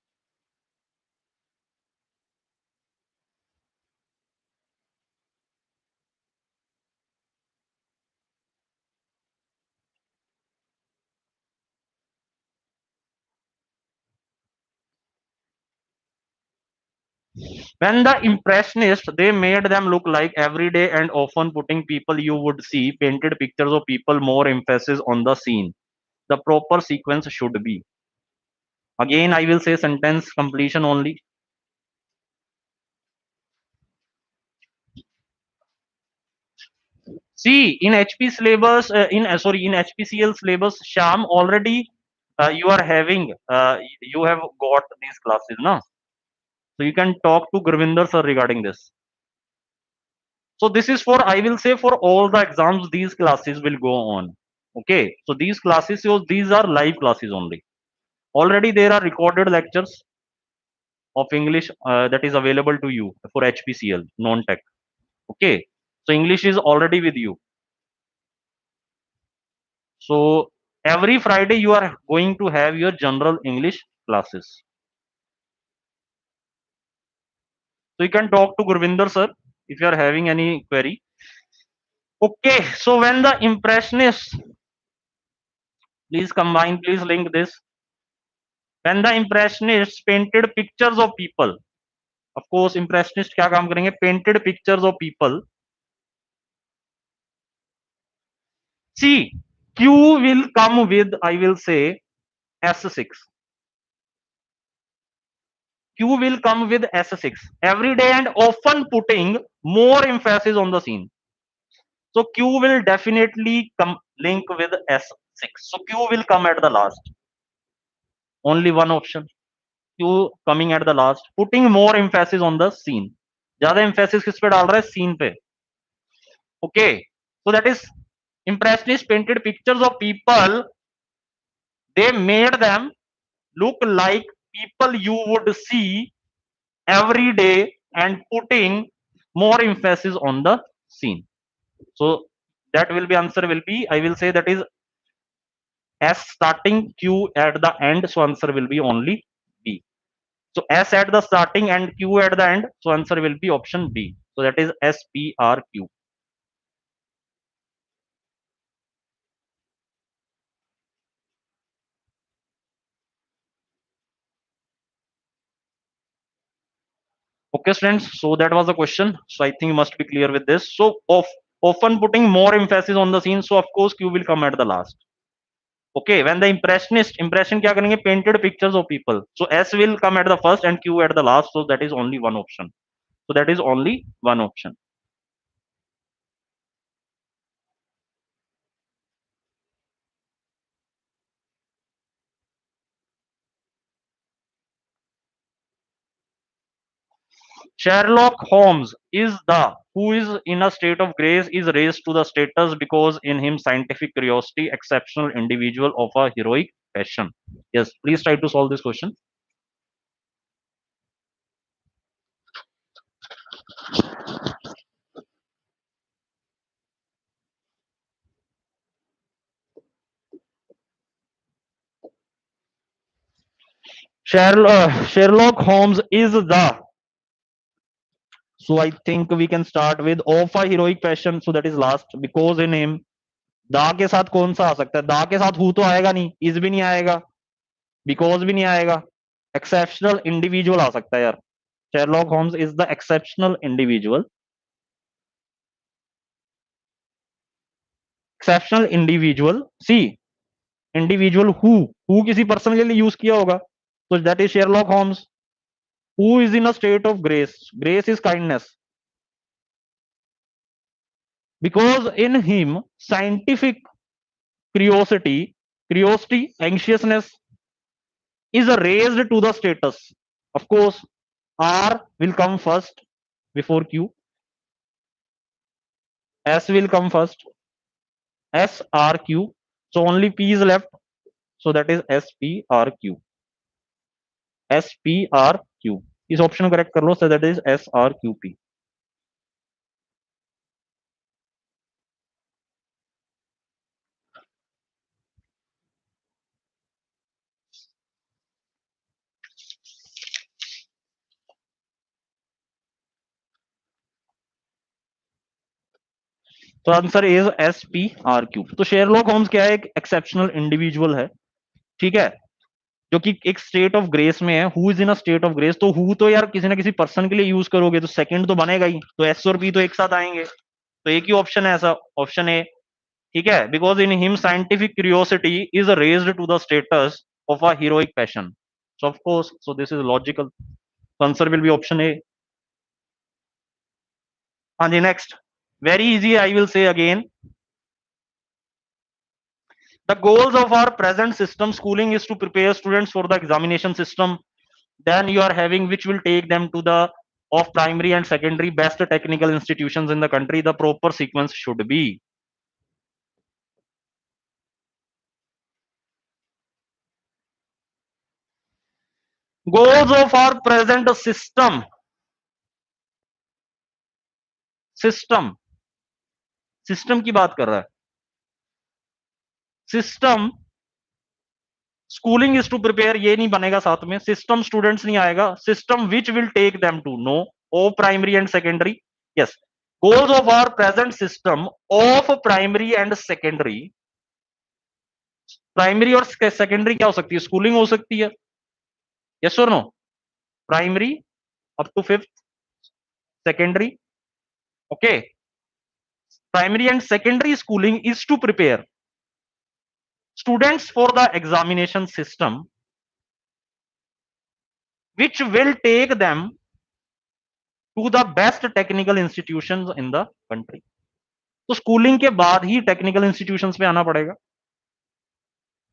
When the Impressionists, they made them look like everyday and often putting people you would see, painted pictures of people, more emphasis on the scene. The proper sequence should be. Again, I will say sentence completion only. See, in HP syllabus, in HPCL syllabus, Sham already you are having, you have got these classes, no? So you can talk to Gurvinder sir regarding this. So this is for, I will say, for all the exams, these classes will go on. Okay, so these classes, so these are live classes only. Already there are recorded lectures of English that is available to you for HPCL, non-tech. Okay, so English is already with you. So every Friday you are going to have your general English classes. So you can talk to Gurvinder sir if you are having any query. Okay, so when the Impressionists, please combine, please link this. When the Impressionists painted pictures of people, of course Impressionists क्या काम करेंगे? Painted pictures of people. See, Q will come with, I will say, S6. Q will come with S6 every day and often putting more emphasis on the scene. So Q will definitely come link with S6. So Q will come at the last. Only one option. Q coming at the last, putting more emphasis on the scene. ज्यादा emphasis किस पे डाल रहा है? Scene पे. Okay. So that is Impressionist painted pictures of people. They made them look like people you would see every day and putting more emphasis on the scene. So that will be answer will be, I will say, that is S starting, Q at the end. So answer will be only B. So S at the starting and Q at the end. So answer will be option B. So that is SPRQ. Okay, students. So that was the question. So I think you must be clear with this. So often putting more emphasis on the scene. So of course Q will come at the last. Okay, when the impression क्या करेंगे? Painted pictures of people. So S will come at the first and Q at the last. So that is only one option. So that is only one option. Sherlock Holmes is the who is in a state of grace is raised to the status because in him scientific curiosity, exceptional individual of a heroic passion. Yes, please try to solve this question. Sherlock Holmes is the, so I think we can start with of a heroic passion. So that is last because in him दा के साथ कौन सा आ सकता है? दा के साथ हु तो आएगा नहीं, इज भी नहीं आएगा, बिकॉज भी नहीं आएगा, एक्सेप्शनल इंडिविजुअल आ सकता है यार. Sherlock Holmes is the exceptional individual. Exceptional individual. See, individual who किसी पर्सन के लिए यूज किया होगा. So that is Sherlock Holmes. Who is in a state of grace. Grace is kindness. Because in him, scientific curiosity, anxiousness is raised to the status. Of course, R will come first before Q. S will come first. S R Q. So only P is left. So that is S P R Q. S P R Q. इस option को correct कर लो. So that is S R Q P. तो answer is S P R Q. तो Sherlock Holmes क्या है? एक exceptional individual है. ठीक है. जो कि एक स्टेट ऑफ ग्रेस में है, who is in a state of grace, तो हु तो यार किसी ना किसी पर्सन के लिए यूज करोगे तो सेकंड तो बनेगा ही, तो एस और पी तो एक साथ आएंगे, तो एक ही ऑप्शन है ऐसा, ऑप्शन ए। ठीक है, because in him scientific curiosity is raised to the status of a heroic passion, so of course, so this is logical, answer will be option A. हाँ जी, next, very easy, I will say again, the goals of our present system schooling is to prepare students for the examination system, then you are having which will take them to the of primary and secondary best technical institutions in the country, the proper sequence should be, goals of our present system system की बात कर रहा है, system schooling is to prepare, ये नहीं बनेगा साथ में, सिस्टम स्टूडेंट्स नहीं आएगा, system which will take them to know oh primary and secondary, yes, goals of our present system of primary and secondary, primary और सेकेंडरी क्या हो सकती है, स्कूलिंग हो सकती है, यस और no, primary up to fifth, secondary, okay, primary and secondary schooling is to prepare students for the examination system which will take them to the best technical institutions in the country, तो schooling के बाद ही technical institutions पे आना पड़ेगा,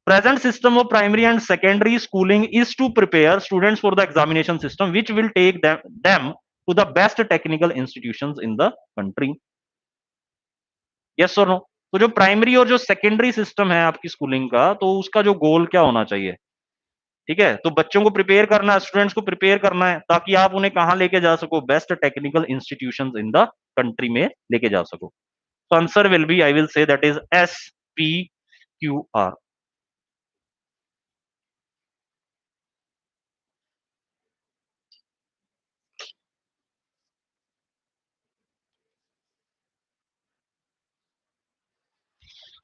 present system of primary and secondary schooling is to prepare students for the examination system which will take them to the best technical institutions in the country, yes or no, तो जो primary और जो secondary system है आपकी schooling का, तो उसका जो गोल क्या होना चाहिए, ठीक है, तो बच्चों को प्रिपेयर करना है, स्टूडेंट्स को प्रिपेयर करना है, ताकि आप उन्हें कहां लेके जा सको, best technical institutions in the country में लेके जा सको, तो answer will B, I will say that is S P Q R.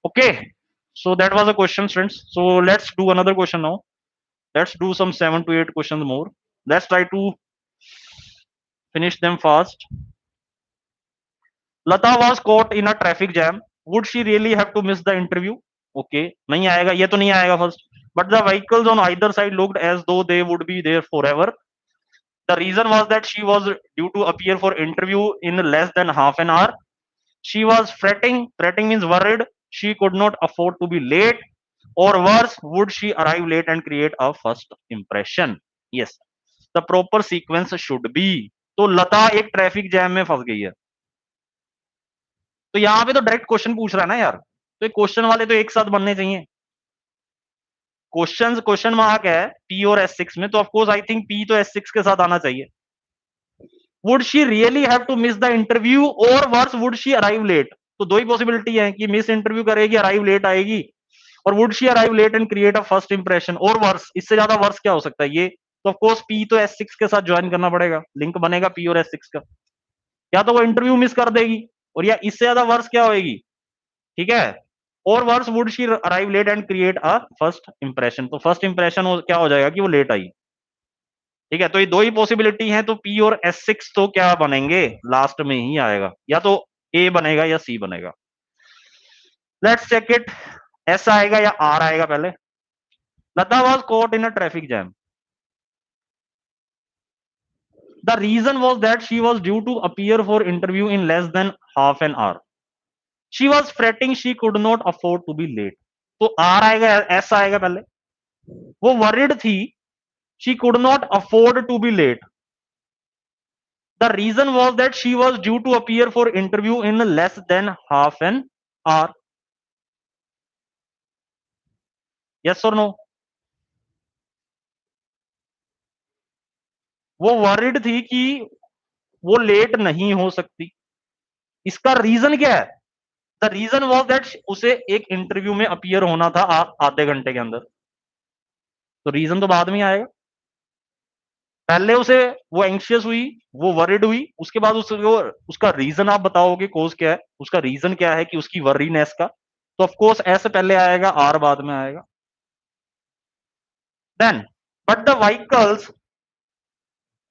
Okay, so that was a question, friends. So let's do another question now. Let's do some 7 to 8 questions more. Let's try to finish them fast. Lata was caught in a traffic jam. Would she really have to miss the interview? Okay, नहीं आएगा, ये तो नहीं आएगा first. But the vehicles on either side looked as though they would be there forever. The reason was that she was due to appear for interview in less than half an hour. She was fretting. Fretting means worried. She could not afford to be late. Or worse, would she arrive late and create a first impression? Yes, the proper sequence should be. तो लता एक traffic jam में फंस गई है, तो यहां पे तो डायरेक्ट क्वेश्चन पूछ रहा है ना यार, तो क्वेश्चन वाले तो एक साथ बनने चाहिए, क्वेश्चन मार्क है पी और S6 में, तो ऑफकोर्स आई थिंक पी तो S6 के साथ आना चाहिए। Would she really have to miss the interview और worse would she arrive late, तो दो ही पॉसिबिलिटी है कि मिस इंटरव्यू करेगी, अराइव लेट आएगी, और would she arrive late and create a first impression, और वर्स, इससे ज्यादा वर्स क्या हो सकता है ये, तो ऑफ कोर्स पी तो S6 के साथ ज्वाइन करना पड़ेगा, लिंक बनेगा पी और S6 का, या तो वो इंटरव्यू मिस कर देगी, और या इससे ज्यादा वर्स क्या होएगी, ठीक है, और worse would she arrive late and create a first impression, तो फर्स्ट इंप्रेशन क्या हो जाएगा कि वो लेट आई, ठीक है, तो ये दो ही पॉसिबिलिटी है, तो पी और S6 तो क्या बनेंगे, लास्ट में ही आएगा, या तो ए बनेगा या सी बनेगा। लेट्स चेक इट, एस आएगा या आर आएगा पहले। Lata was caught in a traffic jam, the reason was that she was due to appear for interview in less than half an hour, she was fretting she could not afford to be late, तो R आएगा, S आएगा पहले, वो worried थी, she could not afford to be late, the reason was that she was due to appear for interview in less than half an hour, yes or no, वो worried थी कि वो late नहीं हो सकती, इसका रीजन क्या है, द रीजन वॉज दैट उसे एक इंटरव्यू में अपीयर होना था आधे घंटे के अंदर, तो रीजन तो बाद में आएगा, पहले उसे वो एंशियस हुई, वो वरिड हुई, उसके बाद उसका रीजन आप बताओगे कोज क्या है, उसका रीजन क्या है कि उसकी वरीनेस का, तो ऑफ कोर्स एस पहले आएगा, आर बाद में आएगा। then but the vehicles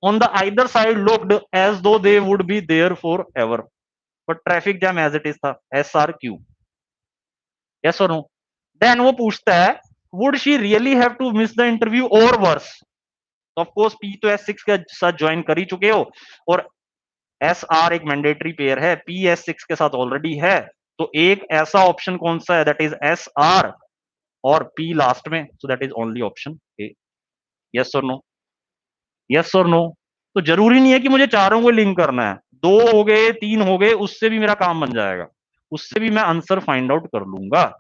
on the either side looked as though they would be there forever, but traffic jam as it is था SRQ, yes or no? Then वो पूछता है would she really have to miss the interview or worse? तो of course P तो S6 के साथ join कर ही चुके हो, और SR एक मैंडेटरी पेयर है, पी S6 के साथ ऑलरेडी है, तो एक ऐसा ऑप्शन कौन सा है, दैट इज SR और P लास्ट में, सो that is only option A, yes और नो, यस और नो? तो जरूरी नहीं है कि मुझे चारों को लिंक करना है, दो हो गए, तीन हो गए, उससे भी मेरा काम बन जाएगा, उससे भी मैं आंसर फाइंड आउट कर लूंगा।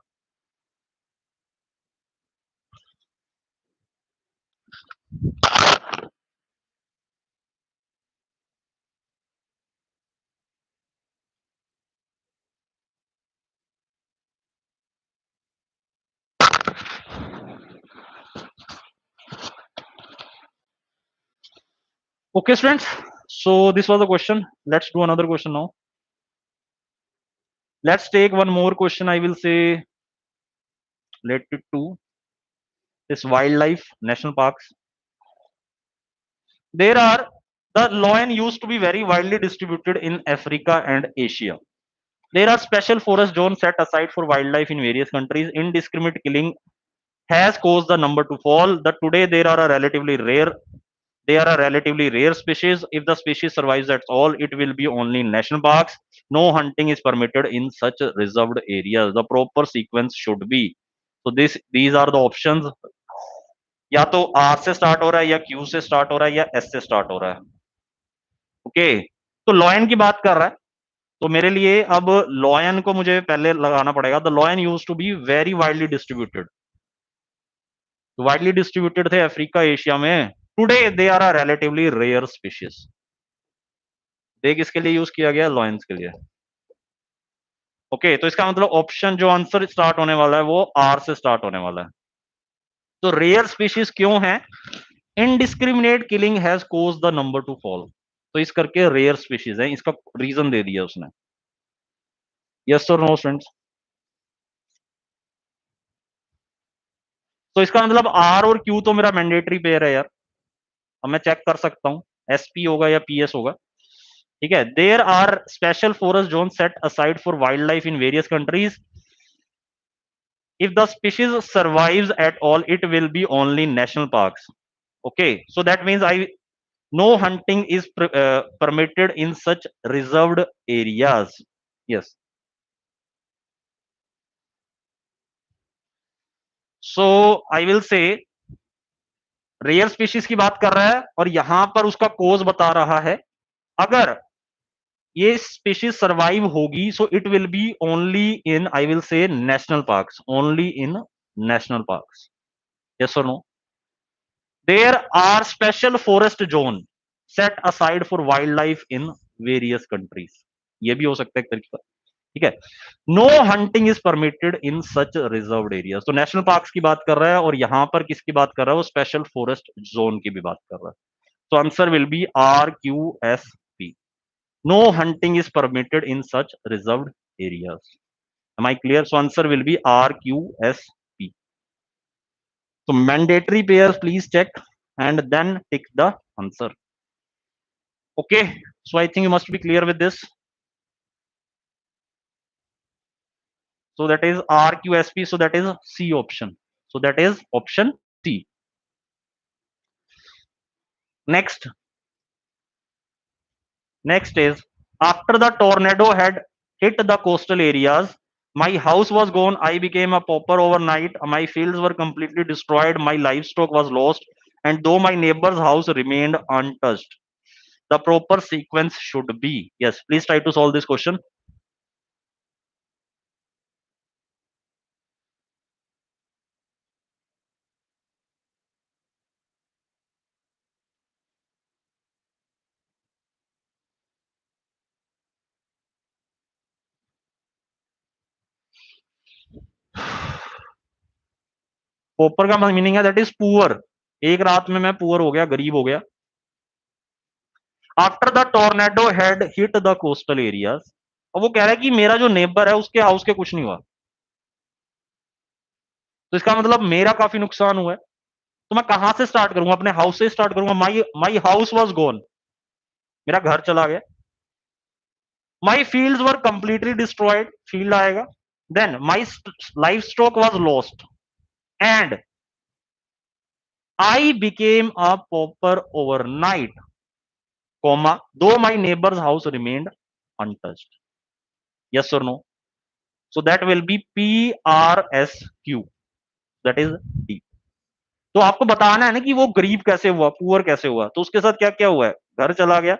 Okay, students. So this was the question. Let's do another question now. Let's take one more question. I will say related to this wildlife national parks. There are the lion used to be very widely distributed in Africa and Asia. There are special forest zones set aside for wildlife in various countries. Indiscriminate killing has caused the number to fall. That today there are a relatively rare. They are a relatively rare species. If the species survives at all, it will be only in national parks. No hunting is permitted in such reserved areas. The proper sequence should be. So these are the options. या तो R से start हो रहा है, या Q से start हो रहा है, या S से स्टार्ट हो रहा है। ओके, तो लॉयन की बात कर रहा है, तो मेरे लिए अब लॉयन को मुझे पहले लगाना पड़ेगा। The lion used to be very widely distributed, widely distributed थे अफ्रीका एशिया में। Today they are a relatively rare species. दे किसके लिए यूज किया गया? लॉयंस के लिए। ओके, तो इसका मतलब ऑप्शन जो आंसर स्टार्ट होने वाला है वो आर से स्टार्ट होने वाला है। तो रेयर स्पीशीज क्यों है? Indiscriminate killing has cause the number to fall, तो इस करके रेयर स्पीशीज है, इसका रीजन दे दिया उसने। यस और नो स्टूडेंट्स? तो इसका मतलब आर और क्यू तो मेरा मैंडेटरी पेयर है यार, अब मैं चेक कर सकता हूं एसपी होगा या पीएस होगा। ठीक है, there are special forest zone set aside for wild life in various countries. If the species survives at all, it will be only national parks. Okay, so that means no hunting is permitted in such reserved areas. Yes. So I will say rare species की बात कर रहा है, और यहां पर उसका कोज बता रहा है, अगर ये स्पीशीज सर्वाइव होगी, so it will be only in, I will say national parks, only in national parks. Yes और no? There are special forest zone set aside for wild life in various countries, ये भी हो सकता है एक तरीका। ठीक है, no hunting is permitted in such reserved areas, तो नेशनल पार्क्स की बात कर रहा है, और यहां पर किसकी बात कर रहा है? वो स्पेशल फॉरेस्ट जोन की भी बात कर रहा है। तो answer will be RQSP, no hunting is permitted in such reserved areas. Am I clear? So answer will be RQSP। So mandatory pairs, please check and then tick the answer. Okay, so I think you must be clear with this. So that is RQSP, so that is C option. So that is option C. Next is, after the tornado had hit the coastal areas, my house was gone, I became a pauper overnight, my fields were completely destroyed, my livestock was lost, and though my neighbor's house remained untouched. The proper sequence should be, yes, please try to solve this question. पोपर का meaning है that is poor, एक रात में मैं poor हो गया, गरीब हो गया। After the tornado had hit the coastal areas, और वो कह रहा है कि मेरा जो नेबर है उसके हाउस के कुछ नहीं हुआ, तो इसका मतलब मेरा काफी नुकसान हुआ है। तो मैं कहां से स्टार्ट करूंगा? अपने हाउस से स्टार्ट करूंगा। माई माई हाउस वॉज गोन, मेरा घर चला गया। My fields were completely destroyed, field आएगा। Then my livestock was lost and I became a pauper overnight, comma, though my neighbor's house remained untouched. Yes or no? So that will be PRSQ. That is D. तो आपको बताना है ना कि वो गरीब कैसे हुआ, पुअर कैसे हुआ। तो उसके साथ क्या क्या हुआ है? घर चला गया,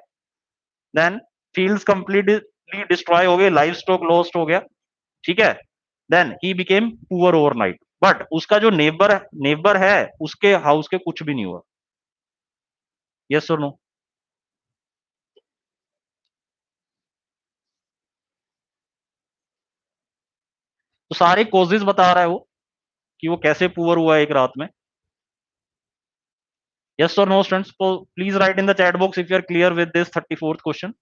देन फील्ड्स कंप्लीटली डिस्ट्रॉय हो गए, लाइफ स्टॉक लॉस्ट हो गया, ठीक है। Then he became poor overnight, but उसका जो नेबर है उसके हाउस के कुछ भी नहीं हुआ। यस और नो? तो सारे कॉजेज बता रहा है वो कि वो कैसे पुअर हुआ एक रात में। Yes or no, students? So please write in the chat box if you are clear with this 34th question.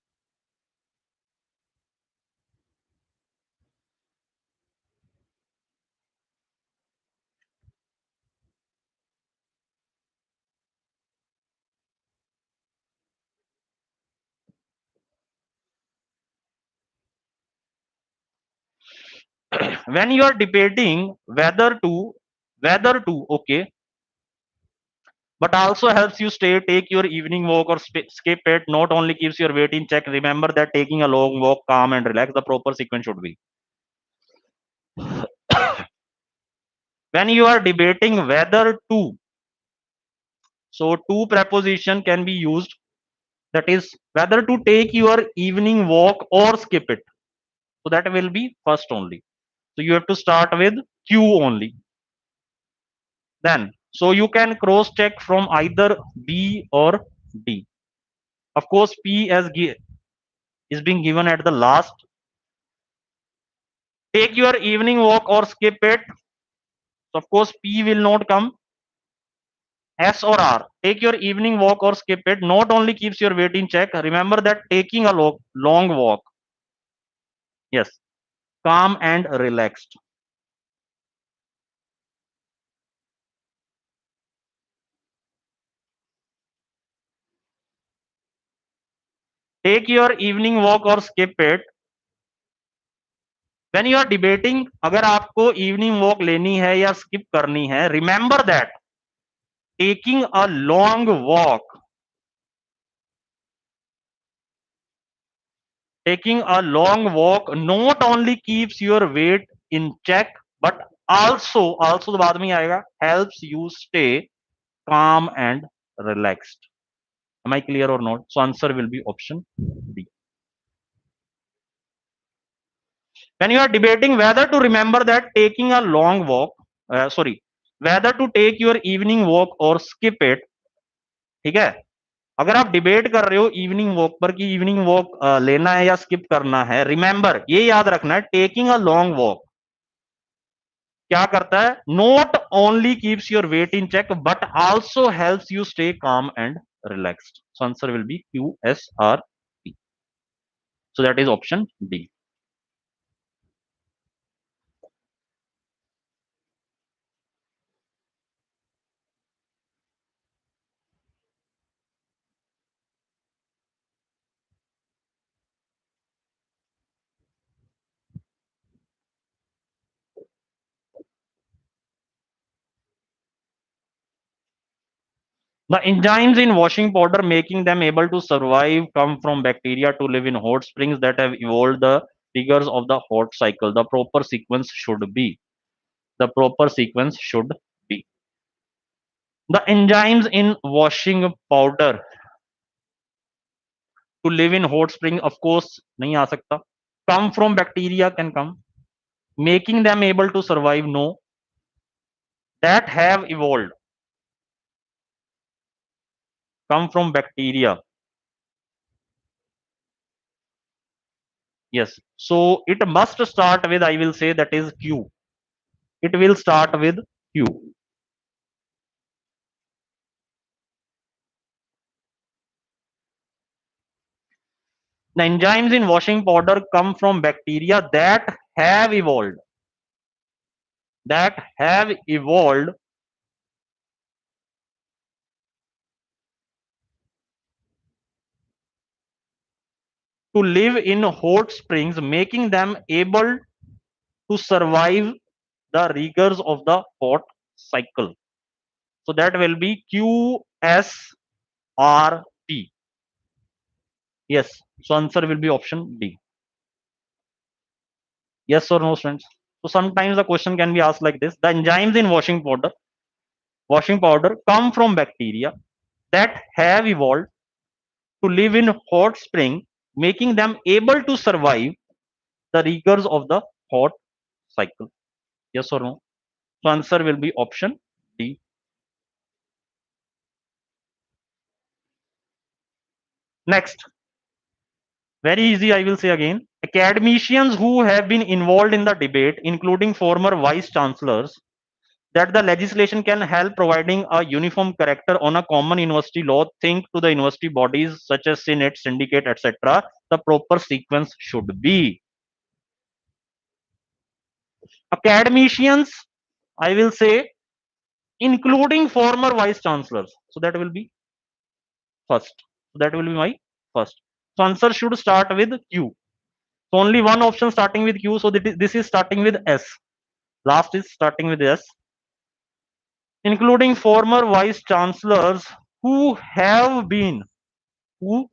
When you are debating whether to, okay, but also helps you stay, take your evening walk or skip it. Not only keeps your weight in check. Remember that taking a long walk, calm and relax. The proper sequence should be. When you are debating whether to, so to preposition can be used. That is whether to take your evening walk or skip it. So that will be first only. So you have to start with Q only. Then, so you can cross check from either B or D. Of course, P is being given at the last. Take your evening walk or skip it. So of course, P will not come. S or R. Take your evening walk or skip it. Not only keeps your weight in check. Remember that taking a long walk. Yes, calm and relaxed. Take your evening walk or skip it. When you are debating, अगर आपको evening walk लेनी है या skip करनी है, remember that taking a long walk, not only keeps your weight in check but also तो बाद में ही आएगा, helps you stay calm and relaxed. Am I clear or not? So answer will be option D. When you are debating whether to remember that taking a long walk, whether to take your evening walk or skip it, ठीक है। अगर आप debate कर रहे हो evening walk पर कि evening walk लेना है या स्किप करना है, रिमेंबर ये याद रखना है, टेकिंग अ लॉन्ग वॉक क्या करता है? Not only keeps your weight in check but also helps you stay calm and relaxed. So answer will be QSRP. So that is option D. The enzymes in washing powder making them able to survive come from bacteria to live in hot springs that have evolved the figures of the hot cycle. The proper sequence should be. The proper sequence should be. The enzymes in washing powder to live in hot spring, of course, नहीं आ सकता. Come from bacteria can come. Making them able to survive, no. That have evolved. Come from bacteria. Yes. So it must start with, I will say that is Q. It will start with Q. The enzymes in washing powder come from bacteria that have evolved. That have evolved to live in hot springs, making them able to survive the rigors of the hot cycle. So that will be QSRP. Yes. So answer will be option D. Yes or no, friends? So sometimes the question can be asked like this: the enzymes in washing powder come from bacteria that have evolved to live in hot spring, making them able to survive the rigors of the hot cycle. Yes or no? So answer will be option D. Next, very easy, I will say again. Academicians who have been involved in the debate, including former vice chancellors, that the legislation can help providing a uniform character on a common university law, think to the university bodies such as Senate, syndicate, etc. The proper sequence should be academicians, I will say, including former vice chancellors. So that will be first. So that will be my first. So answer should start with Q. So only one option starting with Q. So this is starting with S. Last is starting with S. Including former vice chancellors who have been, who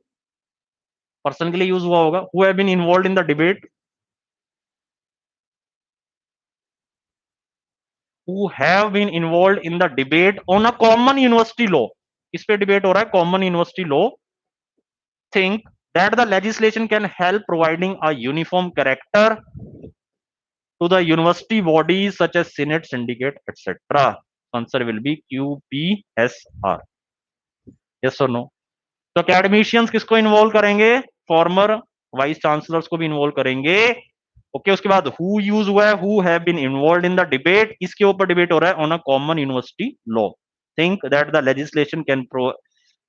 person के लिए use हुआ होगा, who have been involved in the debate, who have been involved in the debate on a common university law. इस पे debate हो रहा है common university law. Think that the legislation can help providing a uniform character to the university bodies such as Senate, syndicate, etc. Answer will be QPSR. Yes or no? तो academicians किसको involve करेंगे? Farmer vice chancellors को भी involve करेंगे. Okay, उसके बाद who use हुआ है, who have been involved in the debate, इसके ऊपर डिबेट हो रहा है on a common university law. Think that the legislation can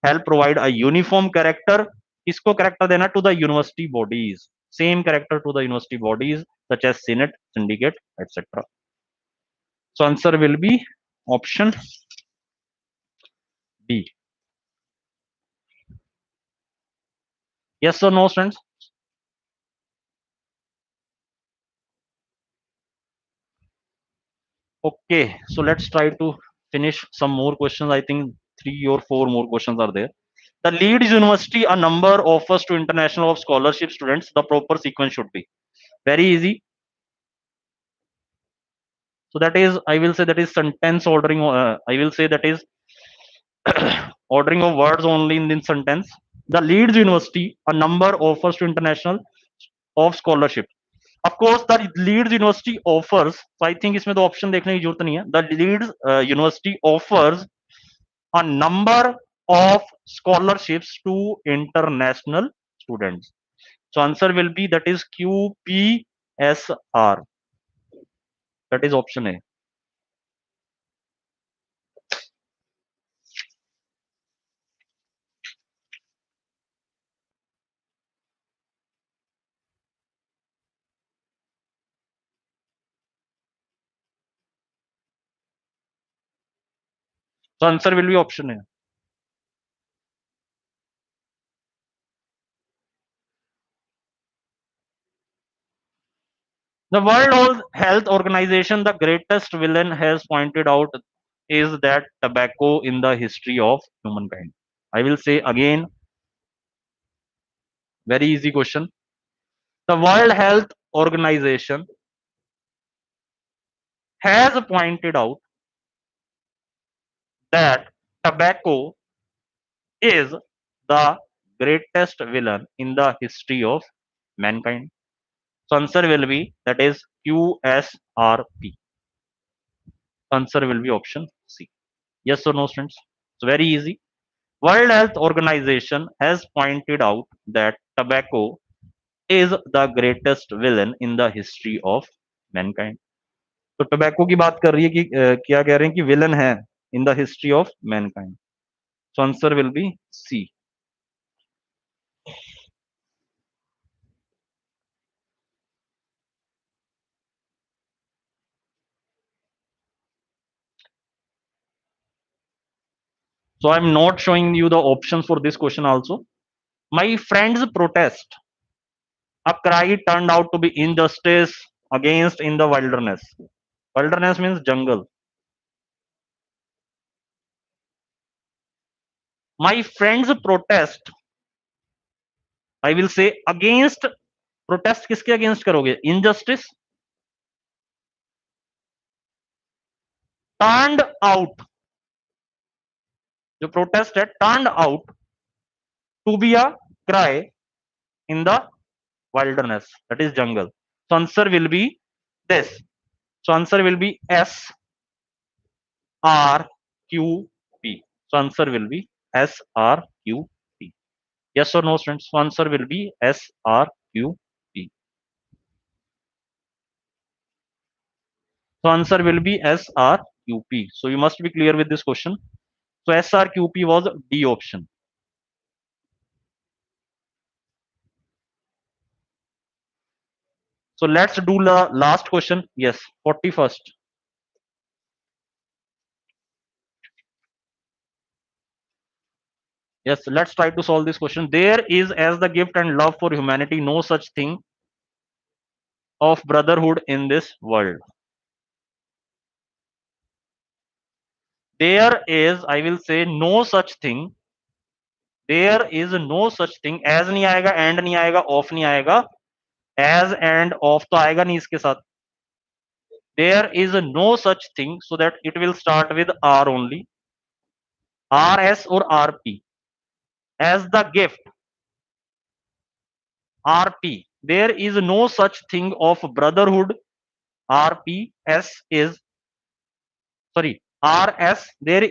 help provide a uniform character. किसको कैरेक्टर देना? To the university bodies, same character to the university bodies such as senate, syndicate, etcetera. So answer will be option D. Yes or no, friends? Okay, so let's try to finish some more questions. I think 3 or 4 more questions are there. The Leeds University, a number offers to international of scholarship students. The proper sequence should be very easy. So that is, I will say that is sentence ordering. I will say that is ordering of words only in this sentence. The Leeds University, a number offers to international of scholarship. Of course, the Leeds University offers. So I think इसमें तो option देखने की जरूरत नहीं है. The Leeds University offers a number of scholarships to international students. So answer will be that is QPSR. That is option A. So answer will be option A. The World Health Organization, the greatest villain, has pointed out is that tobacco in the history of humankind. I will say again, very easy question. The World Health Organization has pointed out that tobacco is the greatest villain in the history of mankind. So answer will be that is QSRP. Answer will be option C. Yes or no, students? It's very easy. World Health Organization has pointed out that tobacco is the greatest villain in the history of mankind. तो tobacco की बात कर रही है कि क्या कह रहे हैं कि विलन है in the history of mankind. So answer will be C. So I'm not showing you the options for this question also. My friends protest A cry turned out to be injustice against in the wilderness. Wilderness means jungle. My friends protest, I will say against. Protest किसके against करोगे? Injustice. Turned out, जो protest है turned out to be a cry in the wilderness, that is jungle. So answer will be this. So answer will be SRQP. So answer will be SRQP. Yes or no, students? So answer will be SRQP. So answer will be SRQP. So you must be clear with this question. So SRQP was D option. So let's do the last question. Yes, 41st. Yes, let's try to solve this question. There is, as the gift and love for humanity, no such thing of brotherhood in this world. There is, I will say, no such thing. There is no such thing. As नहीं आएगा, and नहीं आएगा, of नहीं आएगा. As and of तो आएगा नहीं इसके साथ. There is no such thing, so that it will start with R only. RS or RP. As the gift, RP. There is no such thing of brotherhood. RPS is, sorry, RS. There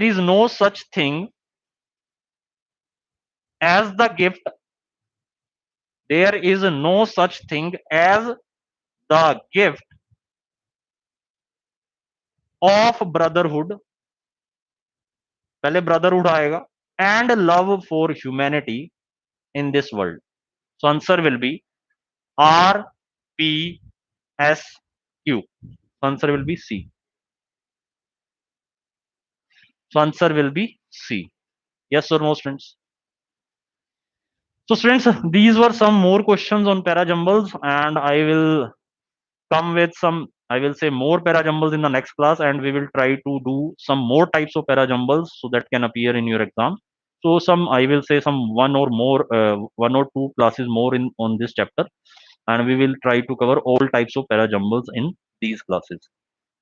is no such thing as the gift. There is no such thing as the gift of brotherhood. पहले brotherhood आएगा and love for humanity in this world. So answer will be RPSQ. So answer will be C. So answer will be C. Yes or no, students? So students, these were some more questions on parajumbles, and I will come with some, I will say, more parajumbles in the next class, and we will try to do some more types of parajumbles so that can appear in your exam. So some, I will say, some one or two classes more in on this chapter, and we will try to cover all types of parajumbles in these classes.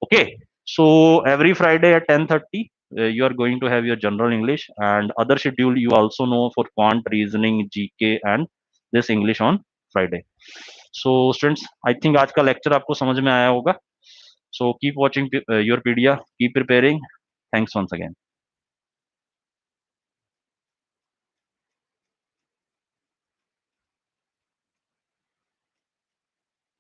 Okay, so every Friday at 10:30, you are going to have your general English, and other schedule you also know for quant, reasoning, GK, and this English on Friday. So students, I think आज का lecture आपको समझ में आया होगा. So keep watching your PDF, keep preparing. Thanks once again.